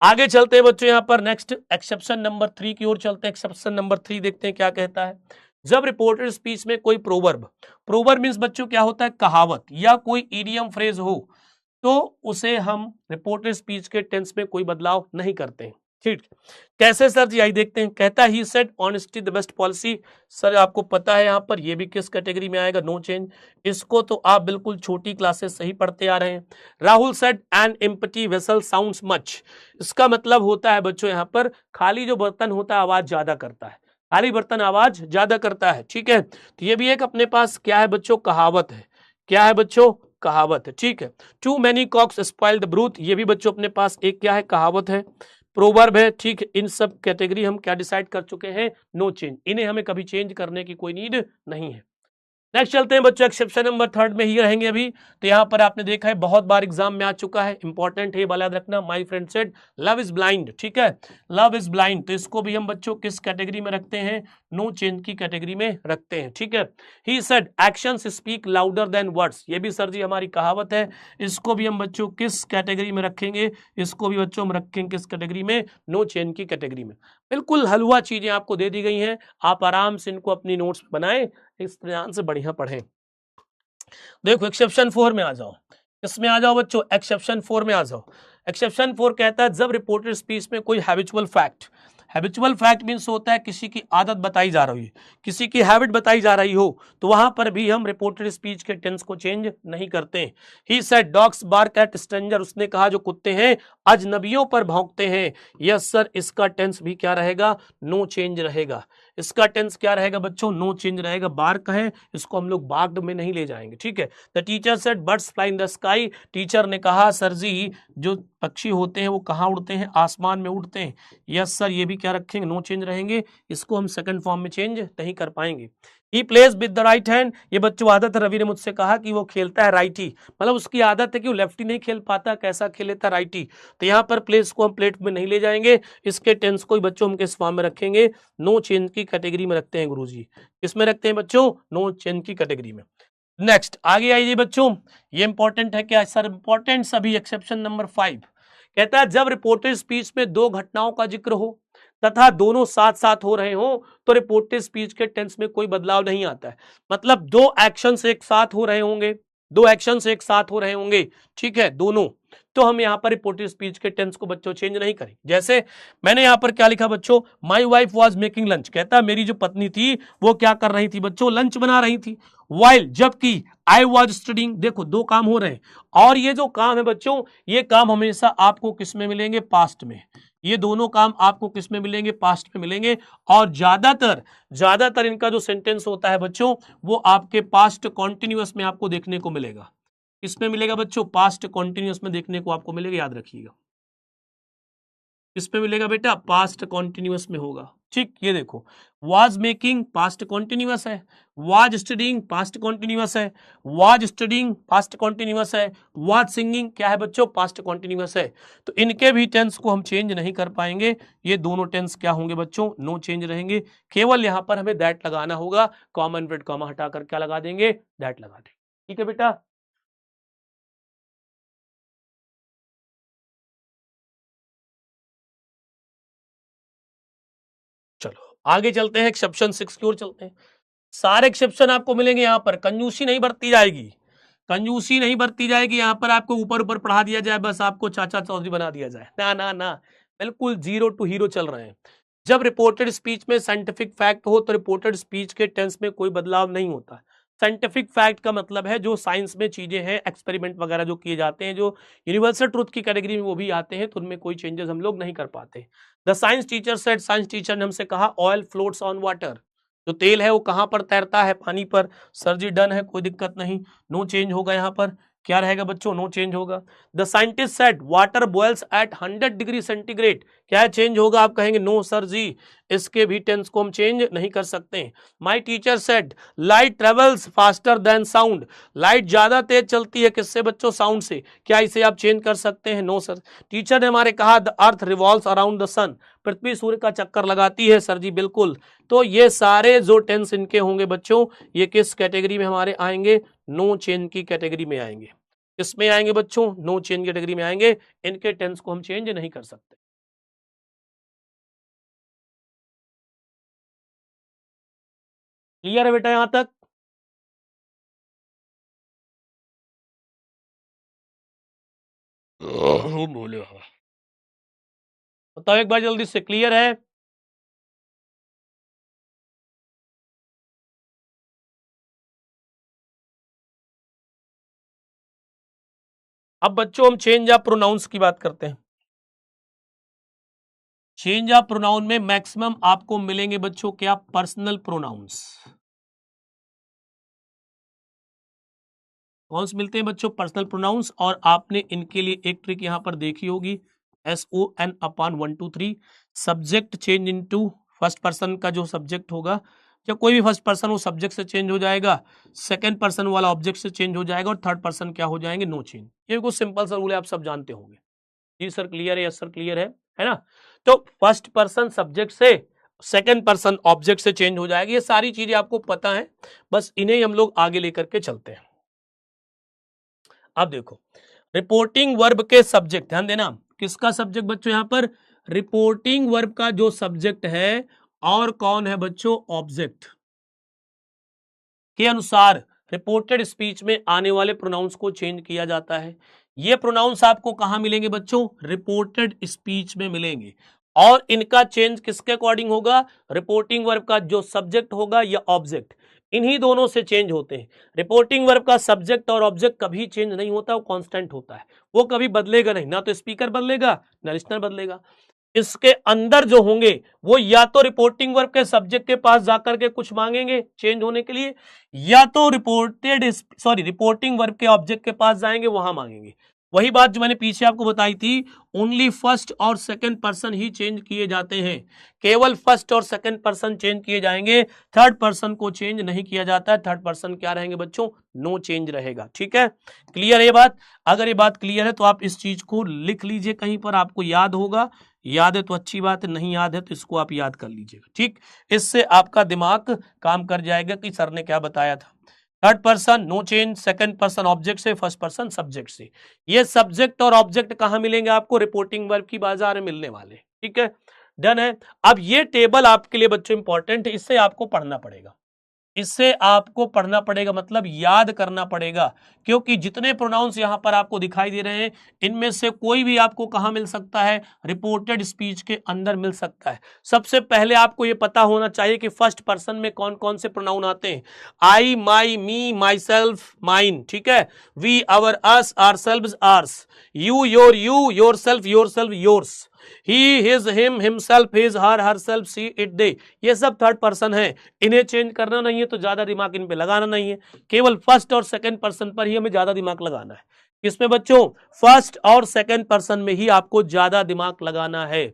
आगे चलते हैं बच्चों, यहां पर नेक्स्ट एक्सेप्शन नंबर 3 की ओर चलते हैं। एक्सेप्शन नंबर 3 देखते हैं क्या कहता है। जब रिपोर्टेड स्पीच में कोई प्रोवर्ब, प्रोवर्ब मींस बच्चों क्या होता है? कहावत या कोई इडियम फ्रेज हो, तो उसे हम रिपोर्टेड स्पीच के टेंस में कोई बदलाव नहीं करते हैं। ठीक, कैसे सर जी? आई देखते हैं। कहता he said honesty the best policy. Sir आपको पता है यहां पर ये भी किस कैटेगरी में आएगा? No change. इसको तो आप बिल्कुल छोटी क्लासेस सही पढ़ते आ रहे हैं। Rahul said an empty vessel sounds much. इसका मतलब होता है बच्चों यहां पर खाली जो बर्तन होता है आवाज ज्यादा करता है, खाली बर्तन आवाज ज्यादा करता है। ठीक है, तो ये भी एक अपने पास क्या है बच्चों? कहावत है। क्या है बच्चों? कहावत है। ठीक है। Too many cooks spoil the broth, ये भी बच्चों अपने पास एक क्या है? कहावत है, प्रोवर्ब है। ठीक है, इन सब कैटेगरी हम क्या डिसाइड कर चुके हैं? No change. इन्हें हमें कभी चेंज करने की कोई नीड नहीं है। नेक्स्ट चलते हैं बच्चों, एक्सेप्शन नंबर 3 में ही रहेंगे अभी। तो यहाँ पर आपने देखा है बहुत बार एग्जाम में आ चुका है, इंपॉर्टेंट है, याद रखना। My friend said love is blind. ठीक है, लव इज ब्लाइंड, तो इसको भी हम बच्चों किस कैटेगरी में रखते हैं? नो चेंज की कैटेगरी में रखते हैं। ठीक है। He said actions speak louder than words, ये भी सर जी हमारी कहावत है, इसको भी हम बच्चों किस कैटेगरी में रखेंगे? इसको भी बच्चों हम रखेंगे किस कैटेगरी में? नो चेंज की कैटेगरी में। बिल्कुल हलवा चीजें आपको दे दी गई हैं, आप आराम से इनको अपनी नोट्स बनाएं, इस ध्यान से बढ़िया पढ़ें। देखो एक्सेप्शन 4 में आ जाओ, इसमें आ जाओ बच्चों, एक्सेप्शन 4 में आ जाओ। एक्सेप्शन 4 कहता है जब रिपोर्टेड स्पीच में कोई habitual fact, habitual fact means होता है किसी की आदत बताई जा रही है, किसी की हैबिट बताई जा रही हो, तो वहां पर भी हम रिपोर्टेड स्पीच के टेंस को चेंज नहीं करते। He said dogs bark at stranger, उसने कहा जो कुत्ते हैं अजनबियों पर भौंकते हैं। यस सर, इसका टेंस भी क्या रहेगा? नो चेंज रहेगा। इसका टेंस क्या रहेगा बच्चों? नो चेंज रहेगा। बार्क है, इसको हम लोग बार्क्ड में नहीं ले जाएंगे। ठीक है। The teacher said birds fly in the sky, teacher ने कहा सर जी जो पक्षी होते हैं वो कहाँ उड़ते हैं? आसमान में उड़ते हैं। यस सर, ये भी क्या रखेंगे? नो चेंज रहेंगे। इसको हम सेकंड फॉर्म में चेंज नहीं कर पाएंगे। He plays with the right hand, ये बच्चों आदत है, रवि ने मुझसे कहा कि वो खेलता है राइटी, मतलब उसकी आदत है कि वो लेफ्टी नहीं खेल पाता, कैसा खेल लेता? राइटी। तो यहाँ पर प्लेस को हम प्लेट में नहीं ले जाएंगे, इसके टेंस को बच्चों हम किस फॉर्म में रखेंगे? नो चेंज की कैटेगरी में रखते हैं गुरुजी। किसमें रखते हैं बच्चों? नो चेंज की कैटेगरी में। नेक्स्ट आगे आइए बच्चों, ये इंपॉर्टेंट है क्या सर? इंपॉर्टेंट सभी। एक्सेप्शन नंबर 5 कहता है जब रिपोर्टेड स्पीच में दो घटनाओं का जिक्र हो तथा दोनों साथ साथ हो रहे हो तो रिपोर्टेड स्पीच के टेंस में कोई बदलाव नहीं आता है। मतलब दो एक्शंस एक साथ हो रहे होंगे, दो एक्शंस एक साथ हो रहे होंगे, ठीक है, दोनों, तो हम यहां पर रिपोर्टेड स्पीच के टेंस को बच्चों चेंज नहीं करें। जैसे मैंने यहां पर क्या लिखा बच्चों? My wife was making lunch, कहता मेरी जो पत्नी थी वो क्या कर रही थी बच्चों? लंच बना रही थी। वाइल, जबकि आई वाज स्टडीइंग, देखो दो काम हो रहे हैं, और ये जो काम है बच्चों ये काम हमेशा आपको किस में मिलेंगे? पास्ट में। ये दोनों काम आपको किस में मिलेंगे? पास्ट में मिलेंगे। और ज्यादातर इनका जो सेंटेंस होता है बच्चों वो आपके पास्ट कॉन्टिन्यूअस में आपको देखने को मिलेगा। इसमें मिलेगा बच्चों? पास्ट कॉन्टिन्यूअस में देखने को आपको मिलेगा, याद रखिएगा। इसमें मिलेगा बेटा? पास्ट कॉन्टिन्यूअस में होगा। ठीक, ये देखो वाज मेकिंग पास्ट कॉन्टिन्यूअस है, वाज स्टडीइंग पास्ट कॉन्टिन्यूअस है, वाज स्टडीइंग पास्ट कॉन्टिन्यूअस है, वाज सिंगिंग क्या है बच्चों? पास्ट कॉन्टिन्यूअस है। तो इनके भी टेंस को हम चेंज नहीं कर पाएंगे। ये दोनों टेंस क्या होंगे बच्चों? नो चेंज रहेंगे। केवल यहां पर हमें दैट लगाना होगा, कॉमन इन्वर्टेड कॉमा हटाकर क्या लगा देंगे? दैट लगा देंगे। ठीक है बेटा। चलो आगे चलते हैं, एक्सेप्शन 6 की ओर चलते हैं। सारे एक्सेप्शन आपको मिलेंगे यहाँ पर, कंजूसी नहीं बरती जाएगी, कंजूसी नहीं बरती जाएगी। यहाँ पर आपको ऊपर ऊपर पढ़ा दिया जाए, बस आपको चाचा चौधरी बना दिया जाए, ना ना ना, बिल्कुल जीरो टू हीरो चल रहे हैं। जब रिपोर्टेड स्पीच में साइंटिफिक फैक्ट हो तो रिपोर्टेड स्पीच के टेंस में कोई बदलाव नहीं होता। साइंटिफिक फैक्ट का मतलब है जो साइंस में चीजें हैं, एक्सपेरिमेंट वगैरह जो किए जाते हैं, जो यूनिवर्सल ट्रूथ की कैटेगरी में वो भी आते हैं, तो उनमें कोई चेंजेस हम लोग नहीं कर पाते। The science teacher said, science teacher ने हमसे कहा ऑयल फ्लोट्स ऑन वाटर, जो तेल है वो कहां पर तैरता है, पानी पर। सर जी डन है, कोई दिक्कत नहीं, नो चेंज होगा यहाँ पर, क्या रहेगा बच्चों, नो चेंज होगा। The scientist said water boils at 100 degree centigrade, क्या है चेंज होगा, आप कहेंगे नो सर जी, इसके भी टेंस को हम चेंज नहीं कर सकते। माई teacher said light travels faster than sound, light ज्यादा तेज चलती है किससे बच्चों, साउंड से, क्या इसे आप चेंज कर सकते हैं, नो सर। टीचर ने हमारे कहा the earth revolves around the sun, पृथ्वी सूर्य का चक्कर लगाती है, सर जी बिल्कुल। तो ये सारे जो टेंस इनके होंगे बच्चों, ये किस कैटेगरी में हमारे आएंगे, नो चेंज की कैटेगरी में आएंगे। किसमें आएंगे बच्चों, नो चेंज कैटेगरी में आएंगे, इनके टेंस को हम चेंज नहीं कर सकते। क्लियर है बेटा यहां तक? बोले बताओ एक बार जल्दी से, क्लियर है? अब बच्चों हम चेंज ऑफ प्रोनाउंस की बात करते हैं। चेंज ऑफ प्रोनाउन में मैक्सिमम आपको मिलेंगे बच्चों क्या, पर्सनल प्रोनाउंस। कौन से मिलते हैं बच्चों, पर्सनल प्रोनाउंस। और आपने इनके लिए एक ट्रिक यहां पर देखी होगी, SON upon 1 2 3, subject change into first person का जो सब्जेक्ट होगा, या कोई भी फर्स्ट पर्सन वो सब्जेक्ट से चेंज हो जाएगा, सेकंड पर्सन वाला ऑब्जेक्ट से चेंज हो जाएगा, और थर्ड पर्सन क्या हो जाएंगे, नो चेंज। ये कुछ सिंपल सा रूल है, आप सब जानते होंगे। जी सर क्लियर है, यस सर क्लियर है ना। तो फर्स्ट पर्सन सब्जेक्ट से, सेकंड पर्सन ऑब्जेक्ट से चेंज हो जाएगी, ये सारी चीजें आपको पता है, बस इन्हें हम लोग आगे लेकर के चलते हैं। अब देखो, रिपोर्टिंग वर्ब के सब्जेक्ट, ध्यान देना, किसका सब्जेक्ट बच्चों यहां पर, रिपोर्टिंग वर्ब का जो सब्जेक्ट है, और कौन है बच्चों, ऑब्जेक्ट के अनुसार रिपोर्टेड स्पीच में आने वाले प्रोनाउंस को चेंज किया जाता है। ये प्रोनाउंस आपको कहां मिलेंगे बच्चों, रिपोर्टेड स्पीच में मिलेंगे, और इनका चेंज किसके अकॉर्डिंग होगा, रिपोर्टिंग वर्ब का जो सब्जेक्ट होगा या ऑब्जेक्ट, इन्हीं दोनों से चेंज होते हैं। रिपोर्टिंग वर्ब का सब्जेक्ट और ऑब्जेक्ट कभी चेंज नहीं होता, वो कांस्टेंट होता है, वो कभी बदलेगा नहीं, ना तो स्पीकर बदलेगा ना लिसनर बदलेगा। इसके अंदर जो होंगे वो या तो रिपोर्टिंग वर्ब के सब्जेक्ट के पास जाकर के कुछ मांगेंगे चेंज होने के लिए, या तो रिपोर्टिंग वर्ब के ऑब्जेक्ट के पास जाएंगे, वहां मांगेंगे। वही बात जो मैंने पीछे आपको बताई थी, ओनली फर्स्ट और सेकंड पर्सन ही चेंज किए जाते हैं, केवल फर्स्ट और सेकंड पर्सन चेंज किए जाएंगे, थर्ड पर्सन को चेंज नहीं किया जाता है। थर्ड पर्सन क्या रहेंगे बच्चों, नो चेंज रहेगा। ठीक है, क्लियर है ये बात? अगर ये बात क्लियर है तो आप इस चीज को लिख लीजिए कहीं पर, आपको याद होगा, याद है तो अच्छी बात है, नहीं याद है तो इसको आप याद कर लीजिएगा। ठीक, इससे आपका दिमाग काम कर जाएगा कि सर ने क्या बताया था। Third person no change, second person object से, फर्स्ट पर्सन सब्जेक्ट से। ये सब्जेक्ट और ऑब्जेक्ट कहां मिलेंगे आपको, रिपोर्टिंग वर्ब की बाजार में मिलने वाले। ठीक है, डन है। अब ये टेबल आपके लिए बच्चों इंपॉर्टेंट है, इससे आपको पढ़ना पड़ेगा, इससे आपको पढ़ना पड़ेगा, मतलब याद करना पड़ेगा, क्योंकि जितने प्रोनाउंस यहां पर आपको दिखाई दे रहे हैं, इनमें से कोई भी आपको कहां मिल सकता है, रिपोर्टेड स्पीच के अंदर मिल सकता है। सबसे पहले आपको यह पता होना चाहिए कि फर्स्ट पर्सन में कौन कौन से प्रोनाउन आते हैं, आई, माई, मी, माई सेल्फ, माइन। ठीक है, we, our, us, ourselves, ours, you, yourself, yours, he, his, him, himself, his, her, herself, she, it, they. ये सब थर्ड पर्सन है, इन्हें चेंज करना नहीं है, तो ज्यादा दिमाग इन पे लगाना नहीं है, केवल फर्स्ट और सेकंड पर्सन पर ही हमें ज्यादा दिमाग लगाना है। किसमें बच्चों, फर्स्ट और सेकंड पर्सन में ही आपको ज्यादा दिमाग लगाना है।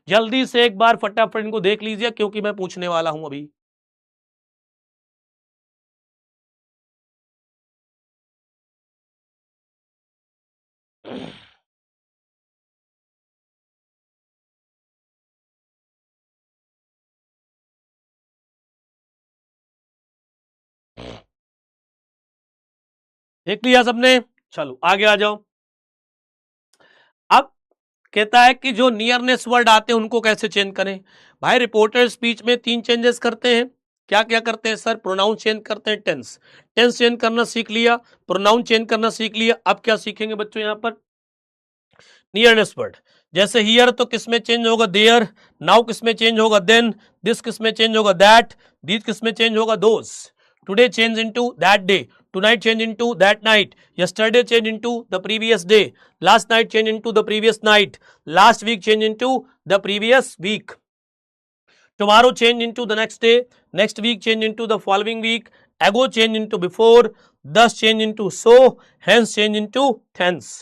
जल्दी से एक बार फटाफट इनको देख लीजिए, क्योंकि मैं पूछने वाला हूं अभी। देख लिया सबने, चलो आगे आ जाओ। अब कहता है कि जो नियरनेस वर्ड आते हैं उनको कैसे चेंज करें। भाई रिपोर्टेड स्पीच में 3 चेंजेस करते हैं, क्या क्या करते हैं सर, प्रोनाउन चेंज करते हैं, टेंस चेंज करना सीख लिया, प्रोनाउन चेंज करना सीख लिया। अब क्या सीखेंगे बच्चों यहां पर, नियरनेस वर्ड। जैसे हियर तो किसमें चेंज होगा, देयर, नाउ किसमें चेंज होगा, देन, दिस किसमें चेंज होगा, दैट, दीज किसमें चेंज होगा, दोस, today change into that day, tonight change into that night, yesterday change into the previous day, last night change into the previous night, last week change into the previous week, tomorrow change into the next day, next week change into the following week, ago change into before, thus change into so, hence change into thence.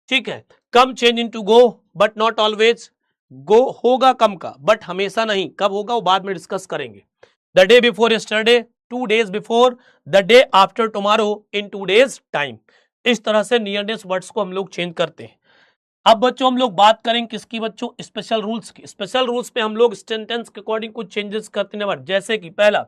ठीक है, come change into go but not always, go होगा कम का बट हमेशा नहीं, कब होगा वो बाद में डिस्कस करेंगे. The day before yesterday, 2 days before, the day after tomorrow, in 2 days time. इस तरह से नियरनेस वर्ड्स को हम लोग चेंज करते हैं. अब बच्चों हम लोग बात करें किसकी बच्चों, स्पेशल रूल्स की. स्पेशल रूल्स पे हम लोग सेंटेंस के अकॉर्डिंग कुछ चेंजेस करते हैं. जैसे कि पहला,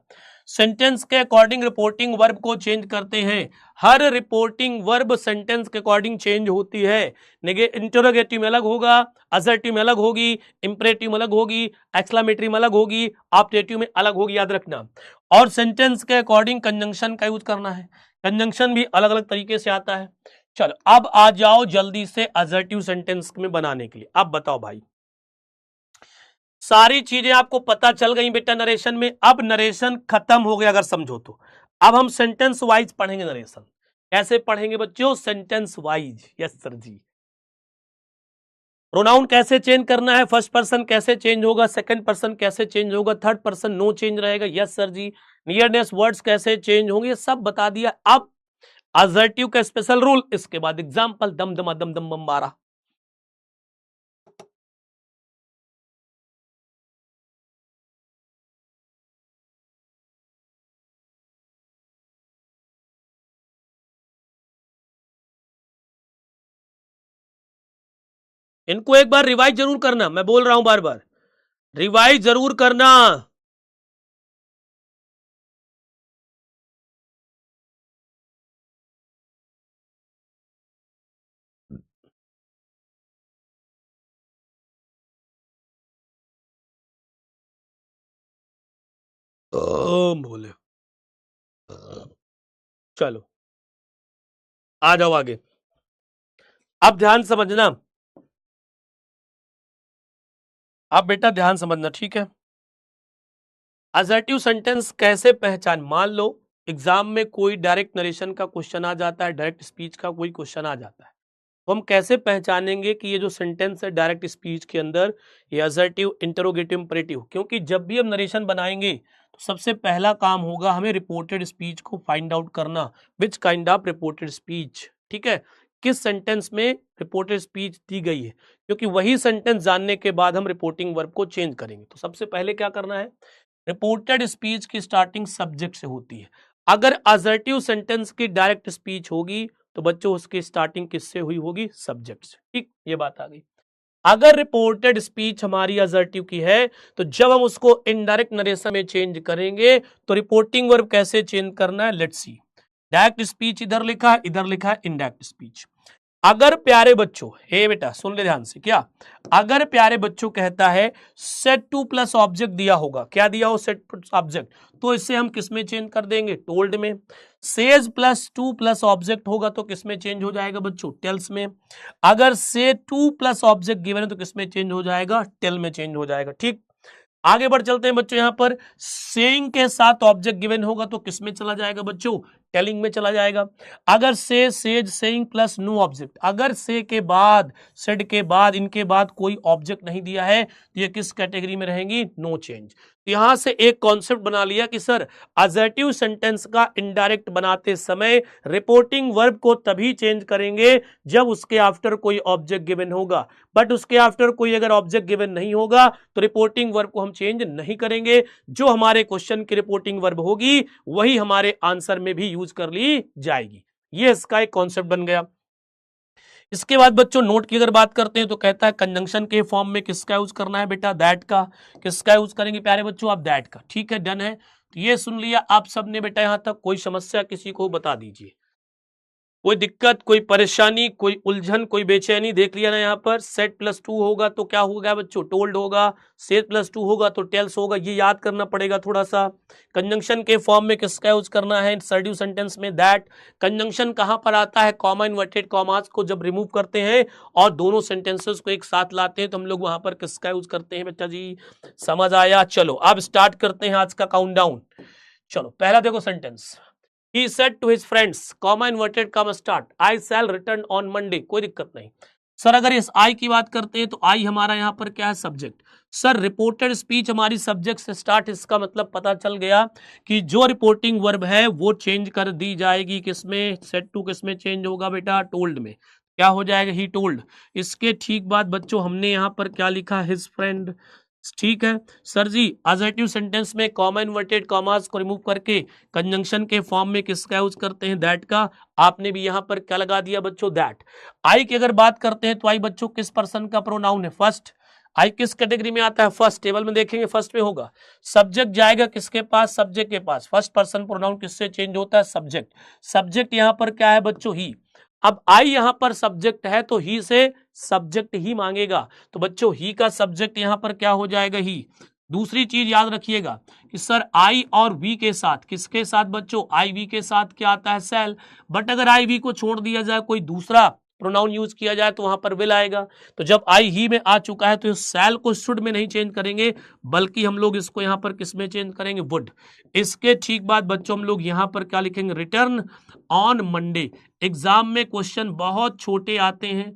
सेंटेंस के अकॉर्डिंग रिपोर्टिंग वर्ब को चेंज करते हैं. हर रिपोर्टिंग वर्ब सेंटेंस के अकॉर्डिंग चेंज होती है. इंटरोगेटिव में अलग होगा, असर्टिव में अलग होगी, इंपरेटिव में अलग होगी, एक्सक्लेमेटरी में अलग होगी, ऑप्टेटिव में अलग होगी, याद रखना. और सेंटेंस के अकॉर्डिंग कंजंक्शन का यूज करना है. कंजंक्शन भी अलग अलग तरीके से आता है. चलो अब आ जाओ जल्दी से असर्टिव सेंटेंस में बनाने के लिए. अब बताओ भाई, सारी चीजें आपको पता चल गई बेटा नरेशन में. अब नरेशन खत्म हो गया अगर समझो तो. अब हम सेंटेंस वाइज पढ़ेंगे नरेशन. कैसे पढ़ेंगे बच्चों, सेंटेंस वाइज. यस सर जी. प्रोनाउन कैसे चेंज करना है, फर्स्ट पर्सन कैसे चेंज होगा, सेकंड पर्सन कैसे चेंज होगा, थर्ड पर्सन नो चेंज रहेगा. यस सर जी. नियरनेस वर्ड्स कैसे चेंज होंगे, सब बता दिया. अब असर्टिव का स्पेशल रूल, इसके बाद एग्जांपल. दम दम दम दम बम्बारा. इनको एक बार रिवाइज जरूर करना, मैं बोल रहा हूं बार बार, रिवाइज जरूर करना. बोले चलो आ जाओ आगे. अब ध्यान समझना, अब बेटा ध्यान समझना, ठीक है. असर्टिव सेंटेंस कैसे पहचान, मान लो एग्जाम में कोई डायरेक्ट नरेशन का क्वेश्चन आ जाता है, डायरेक्ट स्पीच का कोई क्वेश्चन आ जाता है, तो हम कैसे पहचानेंगे कि ये जो सेंटेंस है डायरेक्ट स्पीच के अंदर ये असर्टिव, इंटरोगेटिव, इंपरेटिव. क्योंकि जब भी हम नरेशन बनाएंगे तो सबसे पहला काम होगा हमें रिपोर्टेड स्पीच को फाइंड आउट करना. Which kind of reported speech, ठीक है, किस सेंटेंस में रिपोर्टेड स्पीच दी गई है. क्योंकि वही सेंटेंस जानने के बाद हम रिपोर्टिंग वर्ब को चेंज करेंगे. तो सबसे पहले क्या करना है, रिपोर्टेड स्पीच की स्टार्टिंग सब्जेक्ट से होती है. अगर असर्टिव सेंटेंस की डायरेक्ट स्पीच होगी तो बच्चों उसकी स्टार्टिंग किससे हुई होगी, सब्जेक्ट से. ठीक, ये बात आ गई. अगर रिपोर्टेड स्पीच हमारी असर्टिव की है तो जब हम उसको इनडायरेक्ट नरेशन में चेंज करेंगे तो रिपोर्टिंग वर्ब कैसे चेंज करना है, लेट्स सी. डायरेक्ट स्पीच इधर लिखा है, इधर लिखा है इनडायरेक्ट स्पीच. अगर प्यारे बच्चों, हे बेटा सुन ले ध्यान से, क्या अगर प्यारे बच्चों कहता है सेट टू प्लस ऑब्जेक्ट दिया होगा, क्या दिया हो, सेट प्लस ऑब्जेक्ट, तो इसे हम किस में चेंज कर देंगे, टोल्ड में. Says plus two plus object होगा तो किस में चेंज हो जाएगा बच्चों, टेल्स में. अगर से टू प्लस ऑब्जेक्ट गिवन है तो किस में चेंज हो जाएगा, टेल में चेंज हो जाएगा. ठीक, आगे बढ़ चलते हैं बच्चों. यहां पर सेइंग के साथ ऑब्जेक्ट गिवन होगा तो किस में चला जाएगा बच्चों, टेलिंग में चला जाएगा. अगर say, says, saying plus no object, अगर से के बाद, सेड के बाद, इनके बाद कोई ऑब्जेक्ट नहीं दिया है तो ये किस कैटेगरी में रहेंगी, नो चेंज. यहां से एक कॉन्सेप्ट बना लिया कि सर असर्टिव सेंटेंस का इनडायरेक्ट बनाते समय रिपोर्टिंग वर्ब को तभी चेंज करेंगे जब उसके आफ्टर कोई ऑब्जेक्ट गिवन होगा. बट उसके आफ्टर कोई अगर ऑब्जेक्ट गिवन नहीं होगा तो रिपोर्टिंग वर्ब को हम चेंज नहीं करेंगे. जो हमारे क्वेश्चन की रिपोर्टिंग वर्ब होगी वही हमारे आंसर में भी यूज कर ली जाएगी. ये इसका एक कॉन्सेप्ट बन गया. इसके बाद बच्चों नोट की अगर बात करते हैं तो कहता है कंजंक्शन के फॉर्म में किसका यूज करना है बेटा, दैट का. किसका यूज करेंगे प्यारे बच्चों, आप दैट का. ठीक है, डन है. तो ये सुन लिया आप सबने बेटा, यहां तक कोई समस्या किसी को बता दीजिए, कोई दिक्कत, कोई परेशानी, कोई उलझन, कोई बेचैनी. देख लिया ना, यहाँ पर सेट प्लस टू होगा तो क्या होगा बच्चों, टोल्ड होगा. सेट प्लस टू होगा तो टेल्स होगा. ये याद करना पड़ेगा थोड़ा सा. कंजंक्शन के फॉर्म में किसका यूज करना है, असर्टिव सेंटेंस में दैट. कंजंक्शन कहां पर आता है, कॉमा इन्वर्टेड कॉमास को जब रिमूव करते हैं और दोनों सेंटेंसेस को एक साथ लाते हैं तो हम लोग वहां पर किसका यूज करते हैं बच्चा जी, समझ आया. चलो अब स्टार्ट करते हैं आज का काउंटडाउन. चलो पहला देखो sentence, he said to his friends, comma inverted comma start, I shall return on Monday. कोई दिक्कत नहीं सर। अगर इस आई की बात करते हैं तो आई हमारा यहां पर क्या है, सब्जेक्ट। सर रिपोर्टेड स्पीच हमारी सब्जेक्ट से स्टार्ट, इसका मतलब पता चल गया कि जो रिपोर्टिंग वर्ब है वो चेंज कर दी जाएगी किसमें, सेड टू किसमें चेंज होगा बेटा, टोल्ड में। क्या हो जाएगा, ही टोल्ड। इसके ठीक बाद बच्चों हमने यहां पर क्या लिखा, हिज फ्रेंड। ठीक है सर जी, अजर्टिव सेंटेंस में कॉमा इन्वर्टेड कॉमास को रिमूव करके कंजंक्शन के फॉर्म में किसका यूज करते हैं, दैट का। आपने भी यहां पर क्या लगा दिया बच्चों, दैट। आई की अगर बात करते हैं तो आई बच्चों किस पर्सन का प्रोनाउन है, फर्स्ट। आई किस कैटेगरी में आता है, फर्स्ट। टेबल में देखेंगे फर्स्ट में होगा। सब्जेक्ट जाएगा किसके पास, सब्जेक्ट के पास। फर्स्ट पर्सन प्रोनाउन किससे चेंज होता है, सब्जेक्ट। सब्जेक्ट यहां पर क्या है बच्चों, ही। अब आई यहां पर सब्जेक्ट है तो ही से सब्जेक्ट ही मांगेगा, तो बच्चों ही का सब्जेक्ट यहां पर क्या हो जाएगा, ही। दूसरी चीज याद रखिएगा कि सर आई और वी के साथ, किसके साथ बच्चों, आई वी के साथ क्या आता है, सेल। बट अगर आई वी को छोड़ दिया जाए, कोई दूसरा प्रोनाउन यूज किया जाए तो वहां पर विल आएगा। तो जब आई ही में आ चुका है तो इस सेल को शुड में नहीं चेंज करेंगे, बल्कि हम लोग इसको यहां पर किस में चेंज करेंगे, वुड। इसके ठीक बाद बच्चों हम लोग यहां पर क्या लिखेंगे, रिटर्न ऑन मंडे। एग्जाम में क्वेश्चन बहुत छोटे आते हैं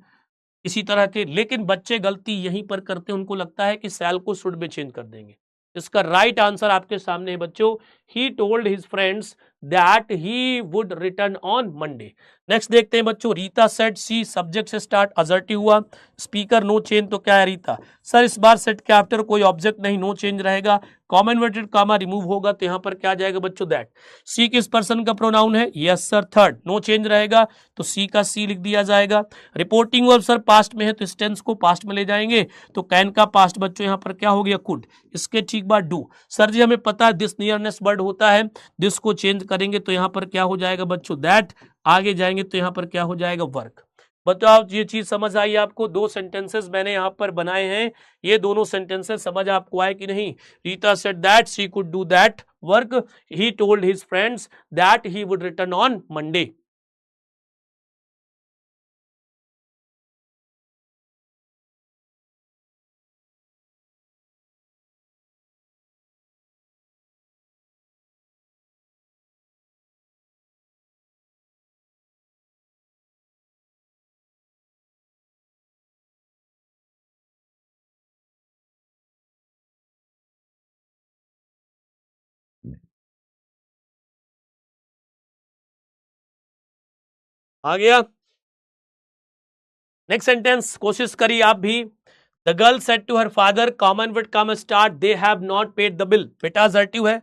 इसी तरह के, लेकिन बच्चे गलती यहीं पर करते हैं, उनको लगता है कि सेल को शुड में चेंज कर देंगे। इसका राइट आंसर आपके सामने है बच्चों, ही told his friends that he would return on Monday. Next देखते हैं बच्चों, रीता सेड सी, सब्जेक्ट से स्टार्ट, असर्टिव हुआ, स्पीकर नो चेंज, तो क्या है रीता। सर इस बार सेट के आफ्टर कोई ऑब्जेक्ट नहीं, नो चेंज रहेगा, कॉमा इन्वर्टेड कॉमा रिमूव होगा, तो यहां पर क्या आ जाएगा बच्चों, दैट। सी किस पर्सन का प्रोनाउन है, yes sir, third, no change रहेगा, तो सी का सी लिख दिया जाएगा। रिपोर्टिंग वर्ब सर पास्ट में है तो इस टेंस को पास्ट में ले जाएंगे, तो कैन का पास्ट बच्चों यहां पर क्या हो गया, कुड। इसके ठीक बाद डू। सर जी हमें पता है दिस नियरनेस वर्ड होता है, दिस को चेंज करेंगे तो यहां पर क्या हो जाएगा बच्चों, दैट। आगे जाएंगे तो यहां पर क्या हो जाएगा, वर्क। बताओ ये चीज समझ आई आपको। दो सेंटेंसेस मैंने यहां पर बनाए हैं, ये दोनों सेंटेंसेस समझ आपको आए कि नहीं। Rita said that she could do that work, he told his friends that he would return on Monday. आ गया। नेक्स्ट सेंटेंस कोशिश करिए आप भी। The girl said to her father, comma with comma start, they have not paid the bill. बेटा असर्टिव है,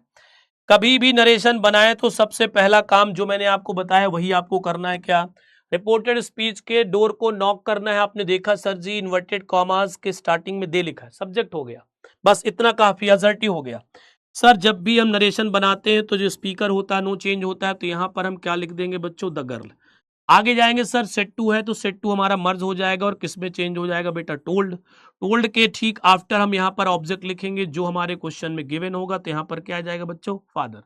कभी भी नरेशन बनाए तो सबसे पहला काम जो मैंने आपको बताया वही आपको करना है, क्या, रिपोर्टेड स्पीच के डोर को नॉक करना है। आपने देखा सर जी इन्वर्टेड कॉमास के स्टार्टिंग में दे लिखा है, सब्जेक्ट हो गया, बस इतना काफी, असर्टिव हो गया। सर जब भी हम नरेशन बनाते हैं तो जो स्पीकर होता है नो चेंज होता है, तो यहां पर हम क्या लिख देंगे बच्चों, द गर्ल। आगे जाएंगे सर सेट टू है तो सेट टू हमारा मर्ज हो जाएगा और किस में चेंज हो जाएगा बेटा, टोल्ड। टोल्ड के ठीक आफ्टर हम यहाँ पर ऑब्जेक्ट लिखेंगे जो हमारे क्वेश्चन में गिवन होगा, तो यहाँ पर क्या आ जाएगा बच्चों, father.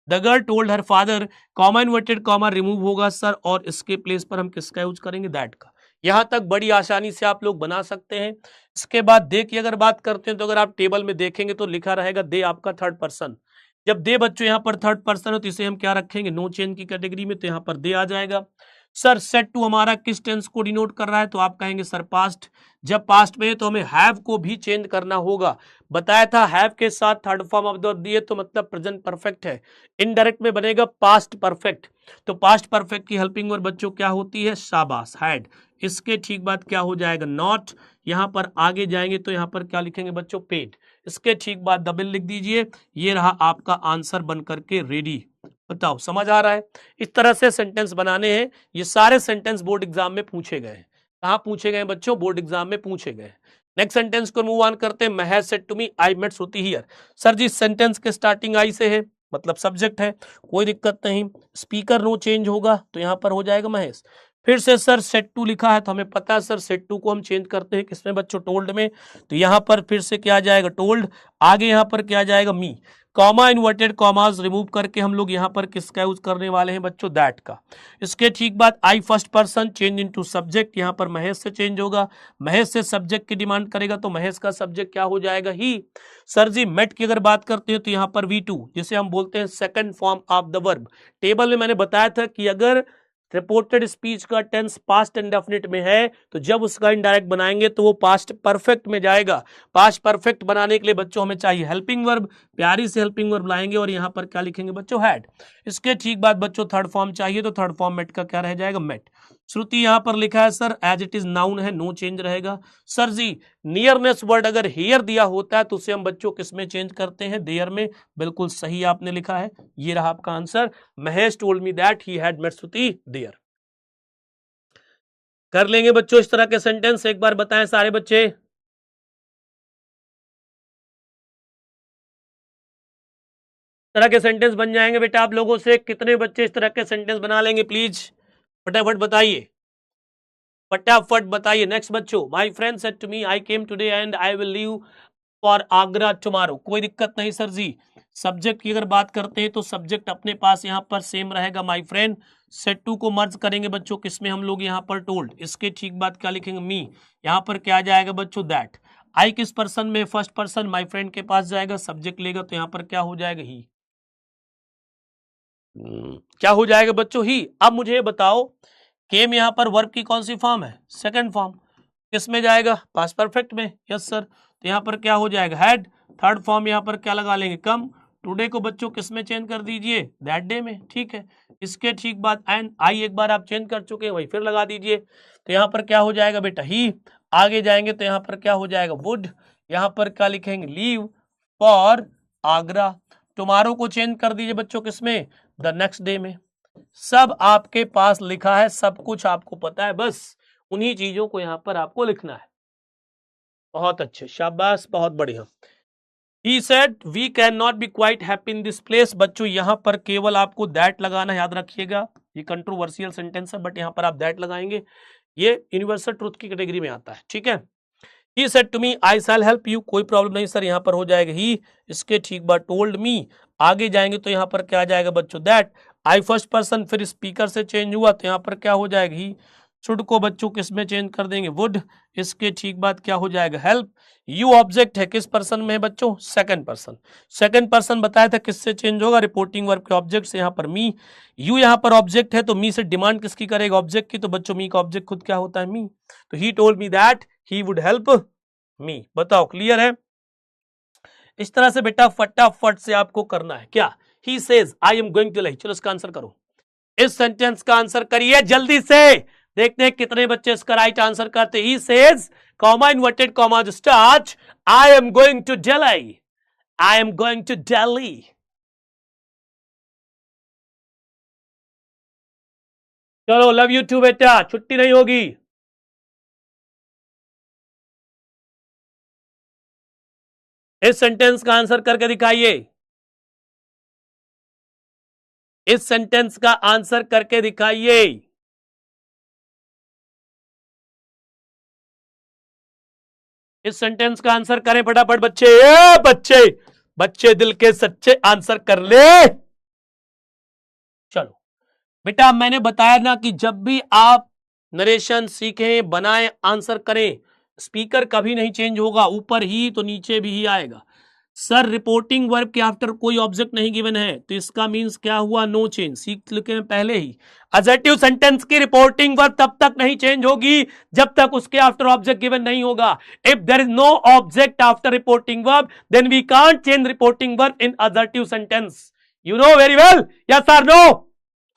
The girl told her father, comma inverted comma remove होगा सर, और इसके प्लेस पर हम किसका यूज करेंगे, दैट का। यहां तक बड़ी आसानी से आप लोग बना सकते हैं। इसके बाद दे की अगर बात करते हैं तो अगर आप टेबल में देखेंगे तो लिखा रहेगा दे आपका थर्ड पर्सन। जब दे बच्चों यहाँ पर थर्ड पर्सन हो तो इसे हम क्या रखेंगे, नो चेंज की कैटेगरी में, तो यहाँ पर दे आ जाएगा। सर सेट टू हमारा किस टेंस को डिनोट कर रहा है, तो आप कहेंगे सर पास्ट। जब पास्ट में है तो हमें हैव को भी चेंज करना होगा। बताया था हैव के साथ third form of the verb दिए तो मतलब प्रेजेंट परफेक्ट है, इनडायरेक्ट में बनेगा पास्ट परफेक्ट। तो पास्ट परफेक्ट की हेल्पिंग वर्ब बच्चों क्या होती है, शाबाश, हैड। इसके ठीक बाद क्या हो जाएगा, नॉट। यहां पर आगे जाएंगे तो यहां पर क्या लिखेंगे बच्चों, पेड। इसके ठीक बाद डबल लिख दीजिए, ये रहा आपका आंसर बन करके रेडी। बताओ समझ आ रहा है। इस तरह से सेंटेंस बनाने हैं। ये सारे सेंटेंस बोर्ड एग्जाम में पूछे गए हैं। कहां पूछे गए बच्चों, बोर्ड एग्जाम में पूछे गए। नेक्स्ट सेंटेंस को मूव ऑन करते हैं। Mahesh said to me I met Shruti here. Sir ji sentence के स्टार्टिंग आई से है, मतलब सब्जेक्ट है, कोई दिक्कत नहीं। स्पीकर नो चेंज होगा तो यहां पर हो जाएगा महेश। फिर से सर सेट टू लिखा है तो हमें पता है सर सेट टू को हम चेंज करते हैं किसमें बच्चों, टोल्ड में। तो यहां पर फिर से क्या आ जाएगा, टोल्ड। आगे यहां पर क्या आ जाएगा, मी। कॉमा इन्वर्टेड कॉमास रिमूव करके हम लोग यहां पर किसका यूज करने वाले हैं बच्चों, दैट का। इसके ठीक बाद I first person change into subject, यहां पर महेश से चेंज होगा। महेश से सब्जेक्ट की डिमांड करेगा तो महेश का सब्जेक्ट क्या हो जाएगा, ही। सर जी मेट की अगर बात करते हैं तो यहां पर V2 जिसे हम बोलते हैं second form of the verb. Table में मैंने बताया था कि अगर रिपोर्टेड स्पीच का टेंस पास्ट इंडेफिनिट में है तो जब उसका इनडायरेक्ट बनाएंगे तो वो पास्ट परफेक्ट में जाएगा। पास्ट परफेक्ट बनाने के लिए बच्चों हमें चाहिए हेल्पिंग वर्ब, प्यारी से हेल्पिंग वर्ब लाएंगे और यहां पर क्या लिखेंगे बच्चों, हैड। इसके ठीक बाद बच्चों थर्ड फॉर्म चाहिए तो थर्ड फॉर्म मेट का क्या रह जाएगा, मेट। श्रुति यहां पर लिखा है sir as it is known है, नो चेंज रहेगा। सर जी नियरनेस वर्ड अगर हियर दिया होता है तो उसे हम बच्चों किस में चेंज करते हैं, देयर में। बिल्कुल सही आपने लिखा है, ये रहा आपका answer. Mahesh told me that he had met Shruti there. कर लेंगे बच्चों इस तरह के सेंटेंस, एक बार बताएं सारे बच्चे। तरह के सेंटेंस बन जाएंगे बेटा आप लोगों से, कितने बच्चे इस तरह के सेंटेंस बना लेंगे प्लीज फटाफट बताइए, फटाफट बताइए। नेक्स्ट बच्चों, my friend said to me I came today and I will leave for Agra tomorrow. कोई दिक्कत नहीं सर जी। सब्जेक्ट की अगर बात करते हैं तो सब्जेक्ट अपने पास यहाँ पर सेम रहेगा माय फ्रेंड। सेट टू को मर्ज करेंगे बच्चों किसमें, हम लोग यहाँ पर टोल्ड। इसके ठीक बात क्या लिखेंगे, मी। यहाँ पर क्या आ जाएगा बच्चों, दैट। आई किस पर्सन में, फर्स्ट पर्सन माय फ्रेंड के पास जाएगा, सब्जेक्ट लेगा तो यहाँ पर क्या हो जाएगा, ही। क्या हो जाएगा बच्चों, ही। अब मुझे ये बताओ केम यहाँ पर वर्ब की कौन सी फॉर्म है, सेकंड फॉर्म। किसमें जाएगा, पास्ट परफेक्ट में, यस सर। तो यहाँ पर क्या हो जाएगा, हैड। थर्ड फॉर्म यहाँ पर क्या लगा लेंगे, कम। टुडे को बच्चों किस में चेंज कर दीजिए, दैट डे में, ठीक है। इसके ठीक बाद एंड आई एक बार आप चेंज कर चुके हैं, वही फिर लगा दीजिए। तो यहाँ पर क्या हो जाएगा बेटा, ही। आगे जाएंगे तो यहाँ पर क्या हो जाएगा, वुड। यहाँ पर क्या लिखेंगे, लीव फॉर आगरा। टुमारो को चेंज कर दीजिए बच्चों किसमें, द नेक्स्ट डे में। सब आपके पास लिखा है, सब कुछ आपको पता है, बस उन्हीं चीजों को यहां पर आपको लिखना है। बहुत अच्छे, शाबाश, बहुत बढ़िया। He said we cannot be quite happy in this place। बच्चों यहां पर केवल आपको दैट लगाना, याद रखिएगा ये कंट्रोवर्शियल सेंटेंस है बट यहां पर आप दैट लगाएंगे, ये यूनिवर्सल ट्रूथ की कैटेगरी में आता है, ठीक है। He said to me I shall help you। कोई प्रॉब्लम नहीं सर, यहां पर हो जाएगा ही। इसके ठीक बाद टोल्ड मी। आगे जाएंगे तो यहां पर क्या आ जाएगा बच्चों, दैट। आई फर्स्ट पर्सन फिर स्पीकर से चेंज हुआ तो यहां पर क्या हो जाएगा, ही। शुड को बच्चों किस में चेंज कर देंगे, वुड। इसके ठीक बाद क्या हो जाएगा, हेल्प। यू ऑब्जेक्ट है किस पर्सन में है बच्चों, सेकंड पर्सन। सेकंड पर्सन बताया था किससे चेंज होगा, रिपोर्टिंग वर्ब के ऑब्जेक्ट से, यहां पर मी। यू यहां पर ऑब्जेक्ट है तो मी से डिमांड किसकी करेगा, ऑब्जेक्ट की। तो बच्चों मी का ऑब्जेक्ट खुद क्या होता है, मी। तो he told me that he would help me. बताओ क्लियर है। इस तरह से बेटा फटाफट से आपको करना है क्या, he says I am going to, चलो इसका आंसर करो, इस सेंटेंस का आंसर करिए जल्दी से, देखते हैं कितने बच्चे इसका राइट आंसर करते। He says comma inverted comma जो start, I am going to Delhi, I am going to Delhi. चलो लव यू टू बेटा, छुट्टी नहीं होगी। इस सेंटेंस का आंसर करके दिखाइए, इस सेंटेंस का आंसर करके दिखाइए। इस सेंटेंस का आंसर करें फटाफट बच्चे, बच्चे बच्चे दिल के सच्चे आंसर कर ले। चलो बेटा मैंने बताया ना कि जब भी आप नरेशन सीखें, बनाएं, आंसर करें, स्पीकर कभी नहीं चेंज होगा, ऊपर ही तो नीचे भी ही आएगा। सर रिपोर्टिंग वर्ब के आफ्टर कोई ऑब्जेक्ट नहीं गिवन है तो इसका मींस क्या हुआ, नो चेंज। सीख चुके पहले ही, एडजेक्टिव सेंटेंस की रिपोर्टिंग वर्ब तब तक नहीं चेंज होगी जब तक उसके आफ्टर ऑब्जेक्ट गिवन नहीं होगा। If there is no object after reporting verb then we can't change reporting verb in adjective sentence. You know very well, yes और नो,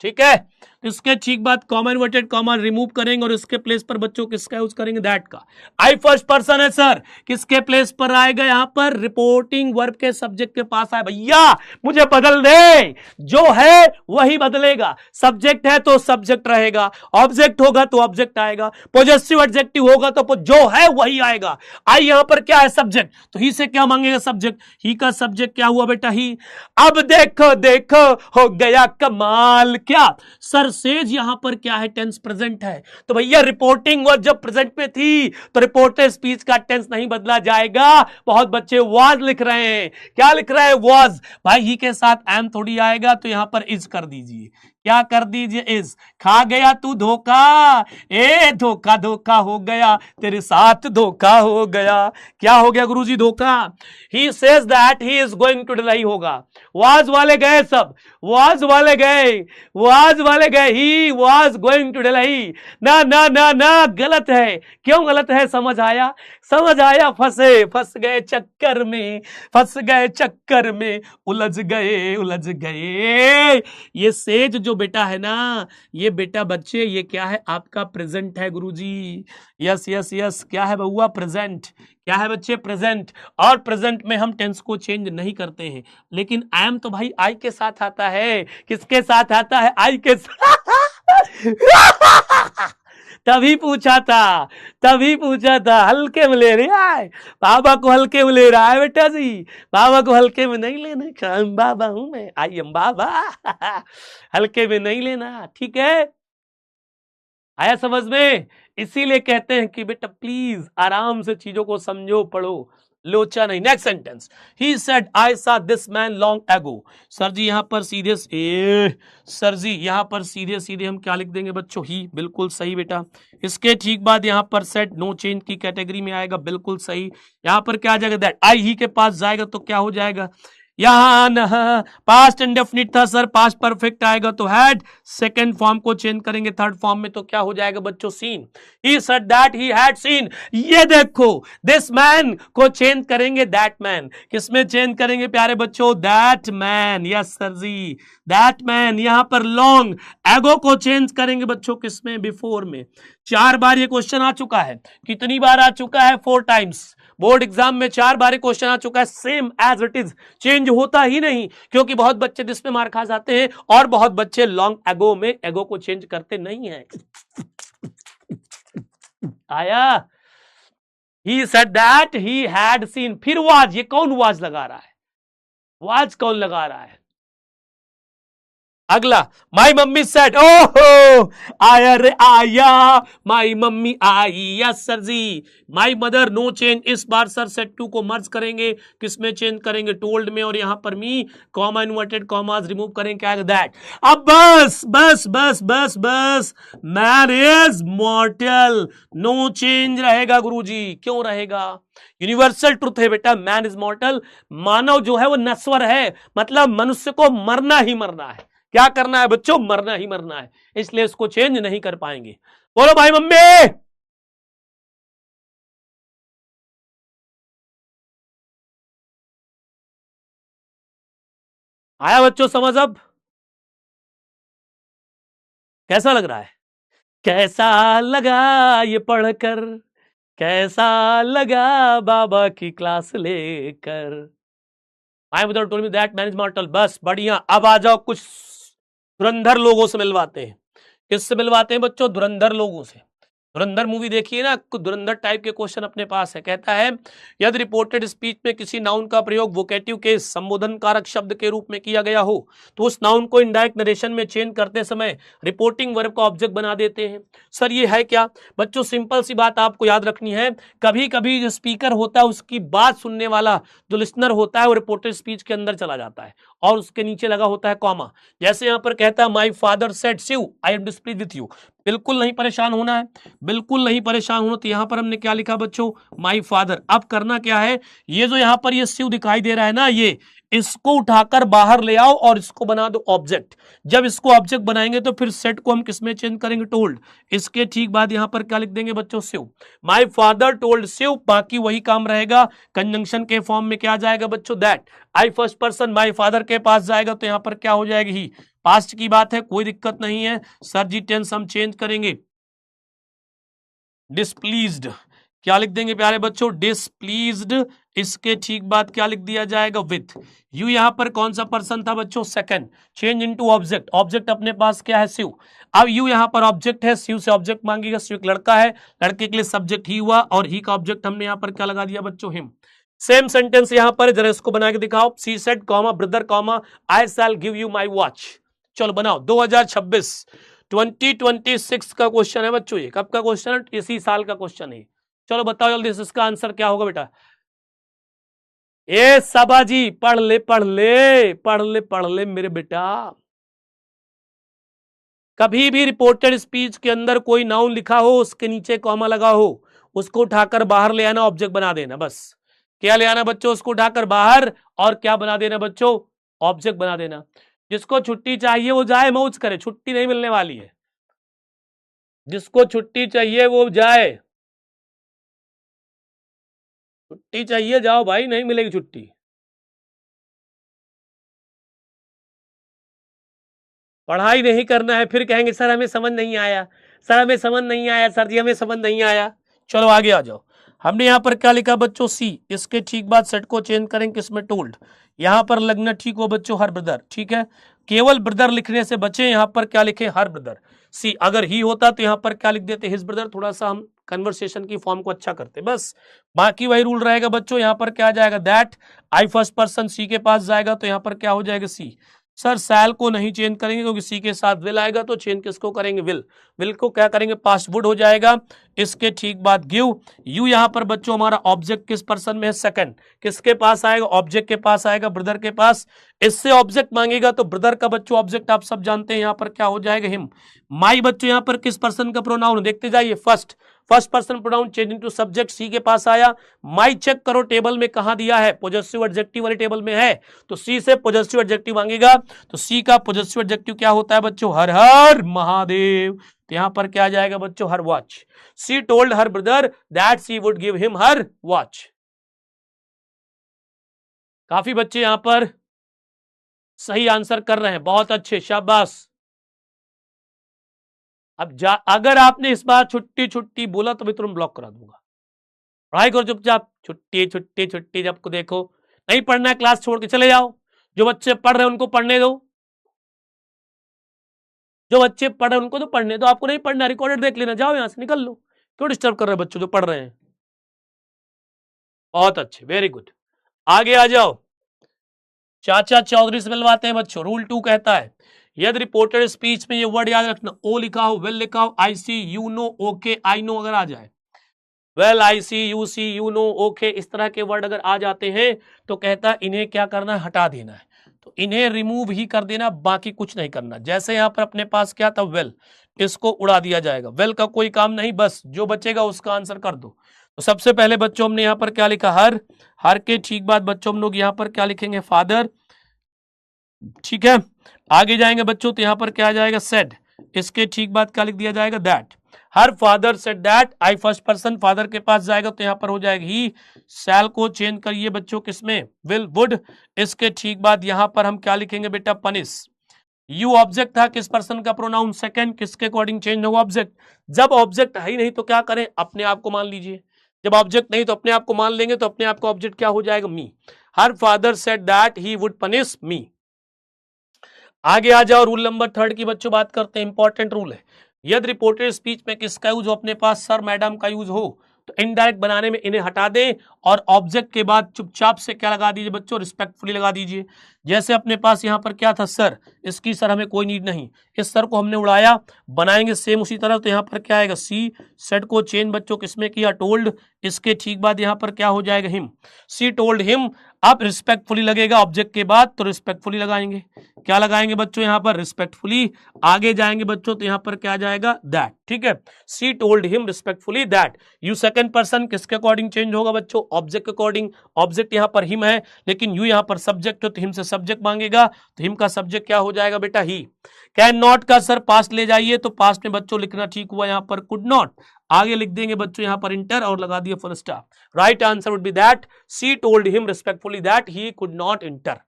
ठीक है। इसके ठीक बाद कॉमा इन्वर्टेड कॉमा रिमूव करेंगे और इसके प्लेस पर बच्चों किसका यूज करेंगे, दैट का। आई फर्स्ट पर्सन है सर, किसके प्लेस पर आएगा, यहां पर रिपोर्टिंग वर्ब के सब्जेक्ट के पास आए। भैया मुझे बदल दे, जो है वही बदलेगा। सब्जेक्ट है तो सब्जेक्ट रहेगा, ऑब्जेक्ट होगा तो ऑब्जेक्ट आएगा, पॉजेसिव एडजेक्टिव होगा तो जो है वही आएगा। आई यहां पर क्या है, सब्जेक्ट, तो ही से क्या मांगेगा, सब्जेक्ट। ही का सब्जेक्ट क्या हुआ बेटा, ही। अब देखो देखो हो गया कमाल, क्या सर सेज यहां पर क्या है, टेंस प्रेजेंट है। तो भैया रिपोर्टिंग वर्ब जब प्रेजेंट में थी तो रिपोर्टेड स्पीच का टेंस नहीं बदला जाएगा। बहुत बच्चे वाज लिख रहे हैं, क्या लिख रहे हैं, वाज। भाई ही के साथ एम थोड़ी आएगा, तो यहां पर इज कर दीजिए। क्या कर दीजिए, इज। खा गया तू धोखा, ए धोखा धोखा हो गया, तेरे साथ धोखा हो गया। क्या हो गया गुरुजी, धोखा। He says that he is going to Delhi होगा। वाज वाले गए सब, वाज वाले गए, वाज वाले गए, he was going to Delhi. ना ना ना ना, गलत है। क्यों गलत है, समझ आया, समझ आया। फंसे, फंस गए चक्कर में, फंस गए चक्कर में, उलझ गए, उलझ गए। ये सेज जो बेटा है ना, ये बेटा बच्चे, ये क्या है, आपका प्रेजेंट है गुरुजी। यस यस यस, क्या है बउआ, प्रेजेंट। क्या है बच्चे, प्रेजेंट। और प्रेजेंट में हम टेंस को चेंज नहीं करते हैं, लेकिन आई एम तो भाई आई के साथ आता है। किसके साथ आता है, आई के साथ। तभी पूछा था, तभी पूछा था, हल्के में ले रहा है बाबा को, हल्के में ले रहा है बेटा जी, बाबा को हल्के में नहीं लेना। काम बाबा हूं मैं, आई एम बाबा। हल्के में नहीं लेना, ठीक है, आया समझ में। इसीलिए कहते हैं कि बेटा प्लीज आराम से चीजों को समझो, पढ़ो, लोचा नहीं। Next sentence, he said I saw this man long ago. Sir ji यहां पर सीधे सर जी यहां पर सीधे सीधे हम क्या लिख देंगे बच्चों, ही। बिल्कुल सही बेटा। इसके ठीक बाद यहां पर सेड नो चेंज की कैटेगरी में आएगा, बिल्कुल सही। यहां पर क्या आ जाएगा, दैट। आई ही के पास जाएगा तो क्या हो जाएगा, यहां न पास्ट इंडेफिनिट था सर, पास्ट परफेक्ट आएगा तो हैड। सेकंड फॉर्म को चेंज करेंगे थर्ड फॉर्म में तो क्या हो जाएगा बच्चों, seen. He said that he had seen. ये देखो, दिस मैन को चेंज करेंगे दैट मैन। किसमें चेंज करेंगे प्यारे बच्चों, दैट मैन। यस सर जी, दैट मैन। यहां पर लॉन्ग एगो को चेंज करेंगे बच्चों, किसमें, बिफोर में। 4 बार ये क्वेश्चन आ चुका है। कितनी बार आ चुका है, 4 टाइम्स। बोर्ड एग्जाम में 4 बार क्वेश्चन आ चुका है, same as it is, change होता ही नहीं। क्योंकि बहुत बच्चे जिसमें मार खा जाते हैं और बहुत बच्चे लॉन्ग एगो में एगो को चेंज करते नहीं है। आया, ही said that he had scene. फिर वाज, ये कौन वाज लगा रहा है, वाज कौन लगा रहा है। अगला, माई मम्मी सेड, ओहो आया रे आया, माई मम्मी आई। Yes sir ji, my mother, no change. इस बार सर सेट टू को मर्ज करेंगे, किसमें चेंज करेंगे, टोल्ड में। और यहां पर मी, कॉमा इन्वर्टेड कॉमास रिमूव करेंगे, क्या है दैट। अब बस बस बस बस बस, man is mortal, no change रहेगा गुरुजी। क्यों रहेगा, यूनिवर्सल ट्रुथ है बेटा, मैन इज मॉर्टल। मानव जो है वो नश्वर है, मतलब मनुष्य को मरना ही मरना है। क्या करना है बच्चों, मरना ही मरना है, इसलिए इसको चेंज नहीं कर पाएंगे। बोलो भाई मम्मी। आया बच्चों समझ अब, कैसा लग रहा है, कैसा लगा ये पढ़कर, कैसा लगा बाबा की क्लास लेकर। I mother told me that man is mortal. बस बढ़िया, अब आ जाओ कुछ धुरंधर लोगों से मिलवाते हैं। किससे मिलवाते हैं बच्चों, धुरंधर लोगों से। धुरंधर मूवी देखिए ना, कुछ धुरंधर टाइप के क्वेश्चन अपने पास है। कहता है यदि रिपोर्टेड स्पीच में किसी नाउन का प्रयोग वोकेटिव के संबोधन कारक शब्द के रूप में किया गया हो तो उस नाउन को इनडायरेक्ट नरेशन में चेंज करते समय रिपोर्टिंग वर्ब का ऑब्जेक्ट बना देते हैं। सर ये है क्या बच्चों, सिंपल सी बात आपको याद रखनी है। कभी कभी जो स्पीकर होता है उसकी बात सुनने वाला जो लिसनर होता है वो रिपोर्टेड स्पीच के अंदर चला जाता है और उसके नीचे लगा होता है कॉमा। जैसे यहां पर कहता है my father said Shiv I am displeased with you. बिल्कुल नहीं परेशान होना है, बिल्कुल नहीं परेशान होना। तो यहां पर हमने क्या लिखा बच्चों, माई फादर। अब करना क्या है, ये जो यहां पर ये शिव दिखाई दे रहा है ना, ये इसको उठाकर बाहर ले आओ और इसको बना दो ऑब्जेक्ट। जब इसको ऑब्जेक्ट बनाएंगे तो फिर सेट को हम किसमें चेंज करेंगे, टोल्ड। इसके ठीक बाद यहां पर क्या लिख देंगे बच्चों, Shiv. My father told Shiv, बाकी वही काम रहेगा। कंजंक्शन के फॉर्म में क्या जाएगा बच्चों, that. I first person my father के पास जाएगा तो यहां पर क्या हो जाएगी, ही। पास्ट की बात है, कोई दिक्कत नहीं है। सर जी टेंस हम चेंज करेंगे, डिस्प्लीज्ड। क्या लिख देंगे प्यारे बच्चों, डिस्प्लीज्ड। इसके ठीक बाद क्या लिख दिया जाएगा, विथ। यू यहां पर कौन सा पर्सन था बच्चों, second. Change into object, object अपने पास क्या है, शिव। अब यू यहां पर ऑब्जेक्ट है, शिव से ऑब्जेक्ट मांगेगा। शिव एक लड़का है, लड़के के लिए सब्जेक्ट ही हुआ और ही का ऑब्जेक्ट हमने यहां पर क्या लगा दिया बच्चों, हिम। सेम सेंटेंस यहां पर, जरा इसको बना के दिखाओ। She said comma brother comma I shell give you my watch. चलो बनाओ, 2026 2026 का क्वेश्चन है बच्चों, ये कब का क्वेश्चन है? इसी साल का क्वेश्चन है। चलो बताओ जल्दी से इसका आंसर क्या होगा बेटा। ए साबाजी पढ़ ले पढ़ ले पढ़ ले पढ़ ले मेरे बेटा। कभी भी रिपोर्टेड स्पीच के अंदर कोई नाउन लिखा हो, उसके नीचे कॉमा लगा हो, उसको उठाकर बाहर ले आना, ऑब्जेक्ट बना देना। बस क्या ले आना बच्चों? उसको उठाकर बाहर और क्या बना देना बच्चों? ऑब्जेक्ट बना देना। जिसको छुट्टी चाहिए वो जाए मौज करे, छुट्टी नहीं मिलने वाली है। जिसको छुट्टी चाहिए वो जाए, छुट्टी चाहिए जाओ भाई, नहीं मिलेगी छुट्टी। पढ़ाई नहीं करना है फिर कहेंगे सर हमें समझ नहीं आया, सर हमें समझ नहीं आया, सर जी हमें समझ नहीं आया। चलो आगे आ जाओ। हमने यहां पर क्या लिखा बच्चों? सी। इसके ठीक बाद सेट को चेंज करेंगे किसमें? टोल्ड। यहां पर लगना ठीक हो बच्चों हर ब्रदर, ठीक है। केवल ब्रदर लिखने से बचे, यहां पर क्या लिखे? Her brother. सी अगर ही होता तो यहां पर क्या लिख देते? His brother. थोड़ा सा हम कन्वर्सेशन की फॉर्म को अच्छा करते, बस बाकी वही रूल रहेगा बच्चों। यहां पर क्या जाएगा? दैट। आई फर्स्ट पर्सन सी के पास जाएगा तो यहां पर क्या हो जाएगा? सी। सर सैल को नहीं चेंज करेंगे क्योंकि सी के साथ विल आएगा, तो चेंज किसको करेंगे? विल। विल को क्या करेंगे? पास्ट वुड हो जाएगा। इसके ठीक बाद गिव। यू यहां पर बच्चों हमारा ऑब्जेक्ट किस पर्सन में है? सेकंड। किसके पास आएगा? ऑब्जेक्ट के पास आएगा, ब्रदर के पास। इससे ऑब्जेक्ट मांगेगा तो ब्रदर का बच्चों ऑब्जेक्ट आप सब जानते हैं, यहां पर क्या हो जाएगा? हिम। माई बच्चों यहां पर किस पर्सन का प्रोनाउन? देखते जाइए, first. First person pronoun changing to subject, she के पास आया। माई चेक करो टेबल में कहां दिया है? पॉजेसिव एडजेक्टिव वाले टेबल में है, तो सी से पॉजेसिव एडजेक्टिव मांगेगा। तो सी का पॉजेसिव एडजेक्टिव क्या होता है बच्चों? हर हर महादेव। तो यहां पर क्या आ जाएगा बच्चों? Her watch. She told her brother that she would give him her watch. काफी बच्चे यहां पर सही आंसर कर रहे हैं, बहुत अच्छे, शाबाश। अब अगर आपने इस बार छुट्टी छुट्टी बोला तो मैं तुरंत ब्लॉक करा दूंगा। पढ़ाई करो चुपचाप, छुट्टी छुट्टी छुट्टी। जब को देखो नहीं पढ़ना है क्लास छोड़ के चले जाओ। जो बच्चे पढ़ रहे हैं उनको पढ़ने दो, जो बच्चे पढ़ रहे हैं उनको तो पढ़ने दो। आपको नहीं पढ़ना, रिकॉर्डेड देख लेना, जाओ यहां से निकल लो। क्यों डिस्टर्ब कर रहे हैं बच्चों जो पढ़ रहे हैं? बहुत अच्छे, वेरी गुड। आगे आ जाओ। चाचा चौधरी से मिलवाते हैं बच्चों। रूल 2 कहता है यदि रिपोर्टेड स्पीच में ये वर्ड याद रखना, ओ लिखा हो, वेल लिखा हो, I see, you know, okay, I know अगर आ जाए, well, I see, you know, okay, इस तरह के वर्ड अगर आ जाते हैं तो कहता है इन्हें क्या करना है? हटा देना है। तो इन्हें रिमूव ही कर देना, बाकी कुछ नहीं करना। जैसे यहां पर अपने पास क्या था? वेल, इसको उड़ा दिया जाएगा। वेल का कोई काम नहीं, बस जो बचेगा उसका आंसर कर दो। तो सबसे पहले बच्चों हमने यहां पर क्या लिखा? हर। हर के ठीक बाद बच्चों हम लोग यहां पर क्या लिखेंगे? फादर, ठीक है। आगे जाएंगे बच्चों तो यहां पर क्या आ जाएगा? सेड। इसके ठीक बाद क्या लिख दिया जाएगा? That. Her father said that. I first person father के पास जाएगा तो यहां पर हो जाएगा ही। सैल को चेंज करिए बच्चों किसमें? Will, would. इसके ठीक बाद यहां पर हम क्या लिखेंगे बेटा? पनिश। यू ऑब्जेक्ट था, किस पर्सन का प्रोनाउन? सेकंड। किसके अकॉर्डिंग चेंज होगा? ऑब्जेक्ट। जब ऑब्जेक्ट है ही नहीं तो क्या करें? अपने आप को मान लीजिए। जब ऑब्जेक्ट नहीं तो अपने आप को मान लेंगे, तो अपने आप का ऑब्जेक्ट क्या हो जाएगा? Me. Her father said that he would punish me. आगे आ जाओ, रूल नंबर 3 की बच्चों बात करते हैं। इंपॉर्टेंट रूल है, यदि रिपोर्टेड स्पीच में किसका यूज हो? अपने पास सर मैडम का यूज हो तो इनडायरेक्ट बनाने में इन्हें हटा दें और ऑब्जेक्ट के बाद चुपचाप से क्या लगा दीजिए बच्चों? रिस्पेक्टफुली लगा दीजिए। जैसे अपने पास यहां पर क्या था? सर। इसकी सर हमें कोई नीड नहीं, इस सर को हमने उड़ाया, बनाएंगे सेम उसी तरह। तो यहां पर क्या आएगा? सी। सेट को चेंज बच्चों किसमें किया? टोल्ड। इसके ठीक बाद यहां पर क्या हो जाएगा? हिम। सी टोल्ड हिम। अब रिस्पेक्टफुली लगेगा ऑब्जेक्ट के बाद, तो रिस्पेक्टफुली लगाएंगे। क्या लगाएंगे बच्चों? यहां पर रिस्पेक्टफुली। आगे जाएंगे बच्चों तो यहां पर क्या जाएगा? दैट, ठीक है। सी told him respectfully that. You second person किसके अकॉर्डिंग चेंज होगा बच्चों? ऑब्जेक्ट के अकॉर्डिंग। ऑब्जेक्ट यहां पर हिम है, लेकिन यू यहां पर सब्जेक्ट है तो हिम से सब्जेक्ट मांगेगा, तो हिम का सब्जेक्ट क्या हो जाएगा बेटा? ही। कैन नॉट का सर पास्ट ले जाइए, तो पास्ट में बच्चों लिखना ठीक हुआ, यहां पर कुड नॉट। आगे लिख देंगे बच्चों यहां पर इंटर और लगा दिया full stop. Right answer would be that C told him respectfully that he could not inter.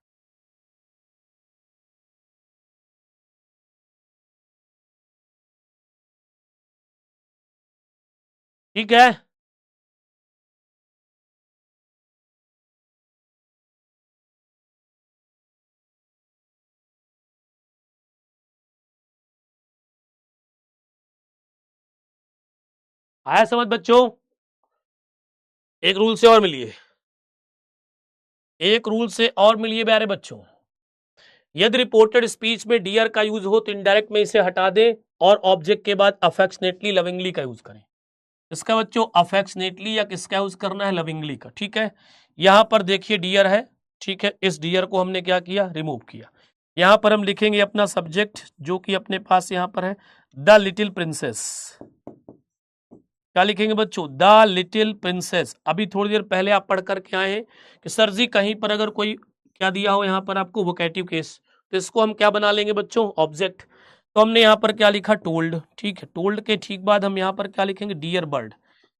ठीक है। आया समझ बच्चों? एक रूल से और मिलिए, एक रूल से और मिलिए प्यारे बच्चों। यदि रिपोर्टेड स्पीच में डियर का यूज हो तो इनडायरेक्ट में इसे हटा दें और ऑब्जेक्ट के बाद अफेक्शनेटली लविंगली का यूज करें। इसका बच्चों अफेक्शनेटली या किसका यूज करना है, लविंगली का। ठीक है, यहां पर देखिए डियर है, ठीक है, इस डियर को हमने क्या किया, रिमूव किया। यहां पर हम लिखेंगे अपना सब्जेक्ट जो कि अपने पास यहां पर है द लिटिल प्रिंसेस। क्या लिखेंगे बच्चों, द लिटिल प्रिंसेस। अभी थोड़ी देर पहले आप पढ़ करके आए हैं कि सर जी कहीं पर अगर कोई क्या दिया हो यहां पर आपको वोकेटिव केस, तो इसको हम क्या बना लेंगे बच्चों, ऑब्जेक्ट। तो हमने यहाँ पर क्या लिखा, टोल्ड। ठीक है, टोल्ड के ठीक बाद हम यहाँ पर क्या लिखेंगे, डियर बर्ड।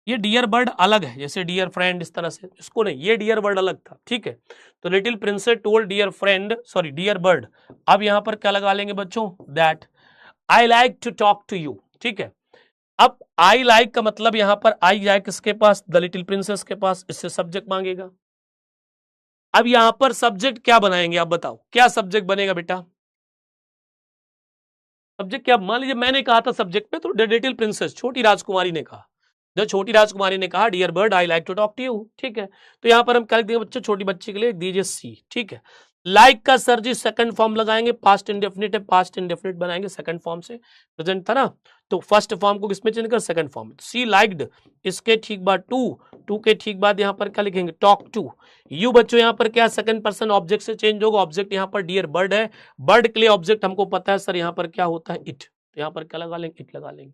ये डियर बर्ड अलग है, जैसे डियर फ्रेंड इस तरह से, इसको नहीं, ये डियर बर्ड अलग था। ठीक है, तो little princess told dear friend, sorry dear bird. अब यहाँ पर क्या लगा लेंगे बच्चों, that I like to talk to you. ठीक है, अब आई लाइक का मतलब यहां पर आई जाए किसके पास, द लिटिल प्रिंसेस के पास, इससे सब्जेक्ट मांगेगा। अब यहां पर सब्जेक्ट क्या बनाएंगे, आप बताओ क्या सब्जेक्ट बनेगा बेटा, सब्जेक्ट क्या, मान लीजिए मैंने कहा था सब्जेक्ट पे, तो द लिटिल प्रिंसेस, छोटी राजकुमारी ने कहा, जब छोटी राजकुमारी ने कहा dear bird I like to talk to you. ठीक है, तो यहां पर हम क्या लिख देंगे बच्चों, छोटी बच्ची के लिए दीजिए सी। ठीक है, लाइक का सर जी सेकंड फॉर्म लगाएंगे, पास्ट इंडेफिनिट है, पास्ट इंडेफिनिट बनाएंगे सेकंड फॉर्म से, प्रेजेंट था ना, तो फर्स्ट फॉर्म को किसमें चेंज कर, सेकंड फॉर्म में। सी लाइक्ड, इसके ठीक बाद टू, टू के ठीक बाद यहां पर क्या लिखेंगे, टॉक टू यू। बच्चों यहां पर क्या, सेकंड पर्सन ऑब्जेक्ट से चेंज होगा, ऑब्जेक्ट यहां पर डियर बर्ड है, बर्ड के लिए ऑब्जेक्ट हमको पता है सर यहां पर क्या होता है, इट, तो यहां पर क्या लगा लेंगे, इट लगा लेंगे।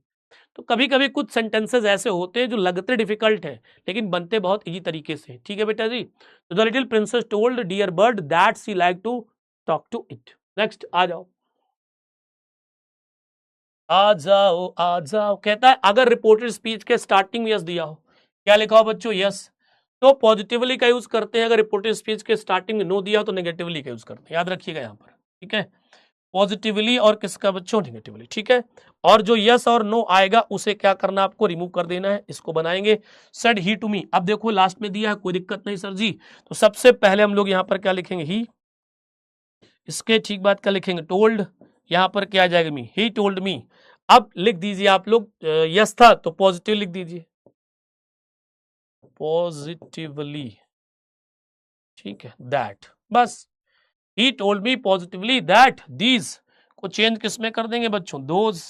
तो कभी कभी कुछ सेंटेंसेस ऐसे होते हैं जो लगते डिफिकल्ट है लेकिन बनते बहुत इजी तरीके से। ठीक है बेटा जी, तो the little princess told dear bird that she like to talk to it. Next आ जाओ, आ जाओ आ जाओ। कहता है अगर रिपोर्टेड स्पीच के स्टार्टिंग में यस दिया हो, क्या लिखा हो बच्चों, यस, तो पॉजिटिवली का यूज करते हैं। अगर रिपोर्टेड स्पीच के स्टार्टिंग में नो दिया हो तो नेगेटिवली का यूज करते हैं, याद रखिएगा यहाँ पर। ठीक है, पॉजिटिवली और किसका बच्चों, नेगेटिवली। ठीक है, और जो यस और नो आएगा उसे क्या करना, आपको रिमूव कर देना है। इसको बनाएंगे सेड ही टू मी। अब देखो लास्ट में दिया है, कोई दिक्कत नहीं सर जी, तो सबसे पहले हम लोग यहाँ पर क्या लिखेंगे, ही, इसके ठीक बाद क्या लिखेंगे, टोल्ड, यहाँ पर क्या आ जाएगा, मी, ही टोल्ड मी। अब लिख दीजिए आप लोग, यस था तो पॉजिटिव लिख दीजिए, पॉजिटिवली। ठीक है, दैट, बस, he told me positively that these को चेंज किस में कर देंगे बच्चों, दोज,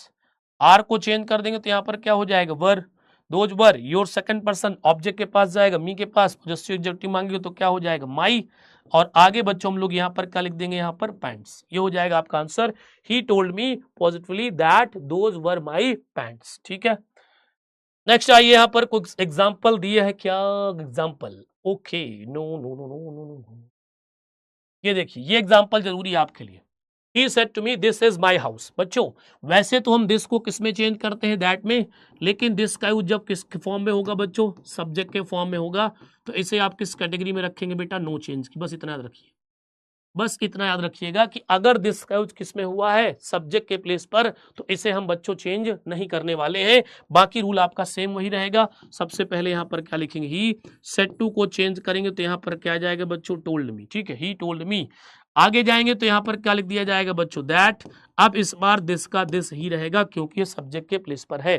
आर को चेंज कर देंगे तो यहां पर क्या हो जाएगा, were, those were. Your second person object के पास जाएगा, मी के पास, पॉजेसिव एडजेक्टिव मांगेगा तो क्या हो जाएगा, माई। और आगे बच्चों हम लोग यहाँ पर क्या लिख देंगे, यहाँ पर पैंट्स। ये हो जाएगा आपका answer, he told me positively that those were my pants. ठीक है, नेक्स्ट आइए, यहाँ पर कुछ एग्जाम्पल दिए है, क्या example, okay, no no no no no no, ये देखिए ये एग्जाम्पल जरूरी है आपके लिए। He said to me, this is my house। बच्चों वैसे तो हम दिस को किस में चेंज करते हैं, दैट में, लेकिन दिस का यूज जब किस फॉर्म में होगा बच्चों, सब्जेक्ट के फॉर्म में होगा, तो इसे आप किस कैटेगरी में रखेंगे बेटा, नो चेंज की। बस इतना याद रखिए, बस इतना याद रखिएगा कि अगर दिस का यूज किस में हुआ है, सब्जेक्ट के प्लेस पर, तो इसे हम बच्चों चेंज नहीं करने वाले हैं। बाकी रूल आपका सेम वही रहेगा। सबसे पहले यहाँ पर क्या लिखेंगे, ही सेड टू को चेंज करेंगे तो यहाँ पर क्या आ जाएगा बच्चों, टोल्ड मी। ठीक है, ही टोल्ड मी। आगे जाएंगे तो यहाँ पर क्या लिख दिया जाएगा बच्चों, दैट। अब इस बार दिस का दिस ही रहेगा क्योंकि ये सब्जेक्ट के प्लेस पर है।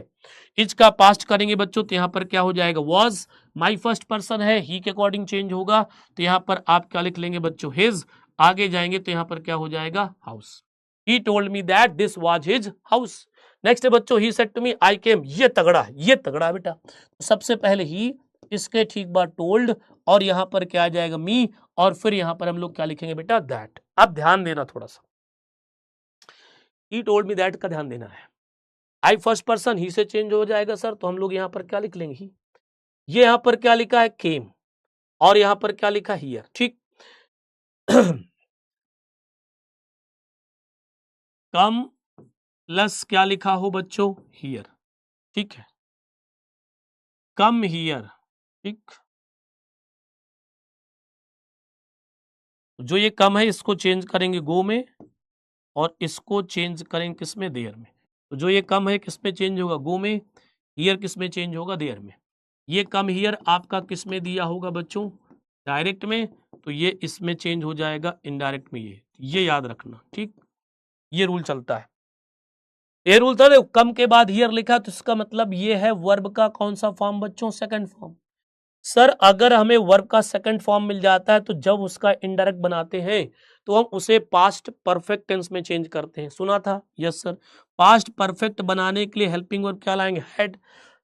इज का पास्ट करेंगे बच्चों तो यहाँ पर क्या हो जाएगा, वॉज। माई फर्स्ट पर्सन है, ही के अकॉर्डिंग चेंज होगा तो यहाँ पर आप क्या लिख लेंगे बच्चों, हिज। आगे जाएंगे तो यहाँ पर क्या हो जाएगा, house. He told me that this was his house. Next है बच्चों, ही सेड टू मी आई केम। ये तगड़ा है, ये तगड़ा है बेटा। सबसे पहले ही, इसके ठीक बाद टोल्ड, और यहाँ पर क्या आ जाएगा, मी, और फिर यहाँ पर हम लोग क्या लिखेंगे बेटा, दैट। अब ध्यान देना थोड़ा सा, ही टोल्ड मी दैट का ध्यान देना है। आई फर्स्ट पर्सन, ही से चेंज हो जाएगा सर, तो हम लोग यहाँ पर क्या लिख लेंगे, ही। ये यहाँ पर क्या लिखा है, केम, और यहाँ पर क्या लिखा, हियर। ठीक कम प्लस क्या लिखा हो बच्चों, हियर। ठीक है, कम हियर। ठीक, जो ये कम है इसको चेंज करेंगे गो में, और इसको चेंज करेंगे किस में, देयर में। तो जो ये कम है किस में चेंज होगा, गो में। हियर किस में चेंज होगा, देयर में। ये कम हियर आपका किस में दिया होगा बच्चों, डायरेक्ट में, तो ये इसमें चेंज हो जाएगा इनडायरेक्ट में। ये याद रखना। ठीक, ये रूल चलता है। ये रूल था, कम के बाद हियर लिखा तो इसका मतलब ये है वर्ब का कौन सा फॉर्म बच्चों, सेकंड फॉर्म। सर अगर हमें वर्ब का सेकंड फॉर्म मिल जाता है तो जब उसका इनडायरेक्ट बनाते हैं तो हम उसे पास्ट परफेक्ट टेंस में चेंज करते हैं, सुना था? Yes sir. पास्ट परफेक्ट बनाने के लिए हेल्पिंग वर्ब क्या लाएंगे? हैड।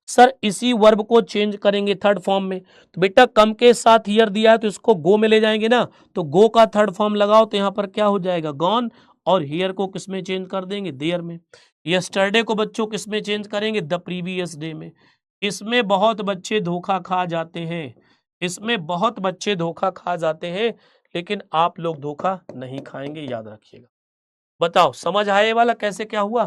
सर इसी वर्ब को चेंज करेंगे थर्ड फॉर्म में, तो बेटा कम के साथ हियर दिया है तो इसको गो में ले जाएंगे ना, तो गो का थर्ड फॉर्म लगाओ तो यहाँ पर क्या हो जाएगा? गॉन। और हियर को किस में चेंज कर देंगे? देयर में। यस्टरडे को बच्चों किस में चेंज करेंगे? द प्रीवियस डे में। इसमें बहुत बच्चे धोखा खा जाते हैं, इसमें बहुत बच्चे धोखा खा जाते हैं, लेकिन आप लोग धोखा नहीं खाएंगे, याद रखिएगा। बताओ समझ आए वाला कैसे क्या हुआ?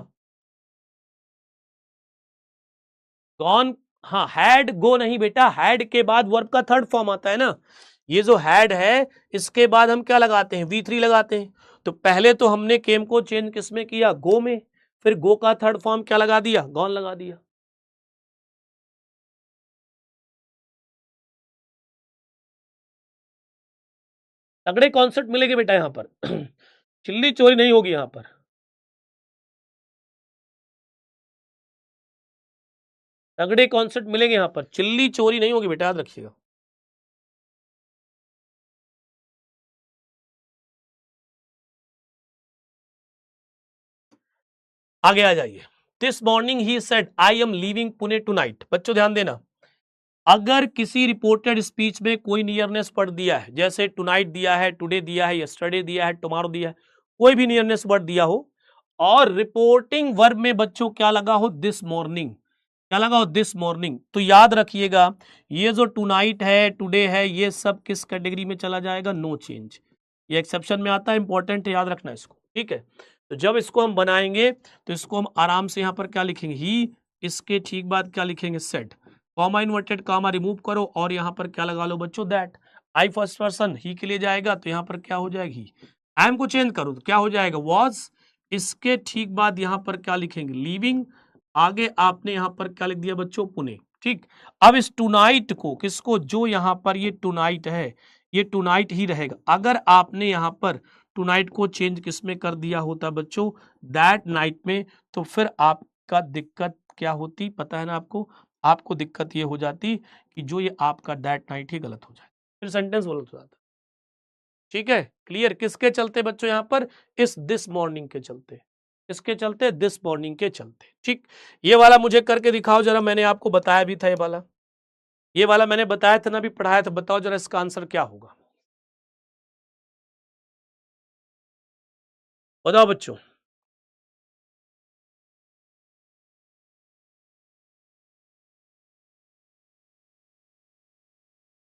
गॉन, हाँ हैड गो नहीं बेटा, हैड के बाद वर्ब का थर्ड फॉर्म आता है ना, ये जो हैड है इसके बाद हम क्या लगाते हैं? V3 लगाते हैं। तो पहले तो हमने केम को चेंज किस में किया? गो में, फिर गो का थर्ड फॉर्म क्या लगा दिया? गॉन लगा दिया। तगड़े कॉन्सेप्ट मिलेंगे बेटा यहां पर चिल्ली चोरी नहीं होगी यहां पर, तगड़े कॉन्सेप्ट मिलेंगे यहां पर, चिल्ली चोरी नहीं होगी बेटा, याद रखिएगा। आगे आ जाइए। This morning he said I am leaving Pune tonight. बच्चों ध्यान देना, अगर किसी रिपोर्टेड स्पीच में कोई नियरनेस वर्ड दिया है, जैसे टुनाइट दिया है, टुडे दिया है, यस्टरडे दिया है, टुमारो दिया है, कोई भी नियरनेस वर्ड दिया हो और रिपोर्टिंग वर्ब में बच्चों क्या लगा हो? This morning. क्या लगा हो? This morning. तो याद रखिएगा ये जो टुनाइट है, टुडे है, ये सब किस कैटेगरी में चला जाएगा? No change. ये एक्सेप्शन में आता है, इंपॉर्टेंट है, याद रखना इसको, ठीक है। तो जब इसको हम बनाएंगे तो इसको हम आराम से यहां पर क्या लिखेंगे? ही। इसके ठीक बाद क्या लिखेंगे? Said. Comma inverted comma remove करो और यहां पर क्या लगा लो बच्चों? दैट। आई फर्स्ट पर्सन ही के लिए जाएगा तो यहां पर क्या हो जाएगी? आई एम को चेंज करो तो क्या हो जाएगा? वॉज। इसके ठीक बाद यहां पर क्या लिखेंगे? लीविंग। आगे आपने यहां पर क्या लिख दिया बच्चों? पुणे। ठीक। अब इस टुनाइट को, किसको? जो यहां पर ये टुनाइट है, ये टुनाइट ही रहेगा। अगर आपने यहां पर टुनाइट को चेंज किस में कर दिया होता बच्चों? दैट नाइट में, तो फिर आपका दिक्कत क्या होती पता है ना आपको? आपको दिक्कत ये हो जाती कि जो ये आपका दैट नाइट ही गलत हो जाए, फिर सेंटेंस गलत हो जाता। ठीक है, क्लियर? किसके चलते बच्चों? यहां पर इस दिस मॉर्निंग के चलते। इसके चलते? दिस मॉर्निंग के चलते। ठीक। ये वाला मुझे करके दिखाओ जरा, मैंने आपको बताया भी था ये वाला मैंने बताया था ना, भी पढ़ाया था। बताओ जरा इसका आंसर क्या होगा, बताओ बच्चों।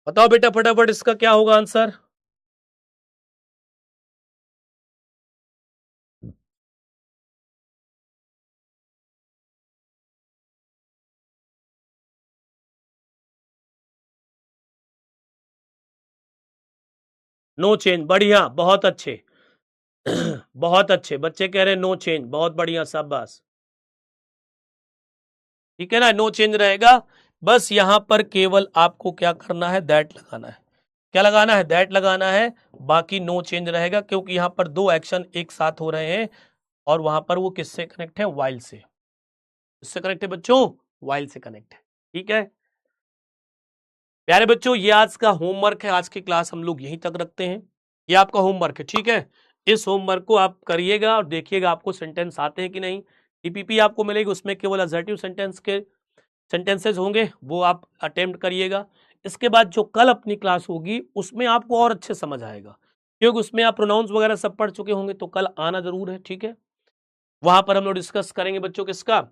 बताओ बेटा फटाफट, इसका क्या होगा आंसर? No change. बढ़िया, बहुत अच्छे बहुत अच्छे बच्चे कह रहे हैं नो चेंज, बहुत बढ़िया, शाबाश। ठीक है ना, नो चेंज रहेगा। बस यहां पर केवल आपको क्या करना है? दैट लगाना है। क्या लगाना है? दैट लगाना है। बाकी नो चेंज रहेगा, क्योंकि यहां पर दो एक्शन एक साथ हो रहे हैं और वहां पर वो किससे कनेक्ट है? वाइल से। किससे कनेक्ट है बच्चों? वाइल से कनेक्ट है। ठीक है प्यारे बच्चों, ये आज का होमवर्क है। आज की क्लास हम लोग यहीं तक रखते हैं। ये आपका होमवर्क है, ठीक है। इस होमवर्क को आप करिएगा और देखिएगा आपको सेंटेंस आते हैं कि नहीं। टीपीपी आपको मिलेगी, उसमें केवल असर्टिव सेंटेंस के सेंटेंसेस होंगे, वो आप अटेम्प्ट करिएगा। इसके बाद जो कल अपनी क्लास होगी उसमें आपको और अच्छे समझ आएगा, क्योंकि उसमें आप प्रोनाउंस वगैरह सब पढ़ चुके होंगे, तो कल आना जरूर है, ठीक है। वहां पर हम लोग डिस्कस करेंगे बच्चों किसका?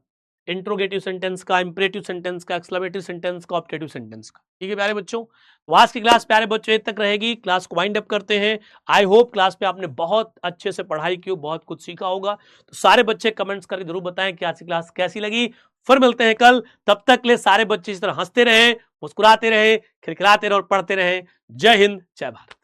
इंट्रोगेटिव सेंटेंस का, इंपरेटिव सेंटेंस का, एक्सक्लेमेटिव सेंटेंस का, ऑप्टेटिव सेंटेंस का। ठीक है प्यारे बच्चों, तो आज की क्लास प्यारे बच्चों तक रहेगी। क्लास को वाइंड अप करते हैं। आई होप क्लास पे आपने बहुत अच्छे से पढ़ाई की, बहुत कुछ सीखा होगा। तो सारे बच्चे कमेंट्स करके जरूर बताएं कि आज की क्लास कैसी लगी। फिर मिलते हैं कल, तब तक ले सारे बच्चे इस तरह हंसते रहे, मुस्कुराते रहे, खिलखिलाते रहे और पढ़ते रहे। जय हिंद, जय भारत।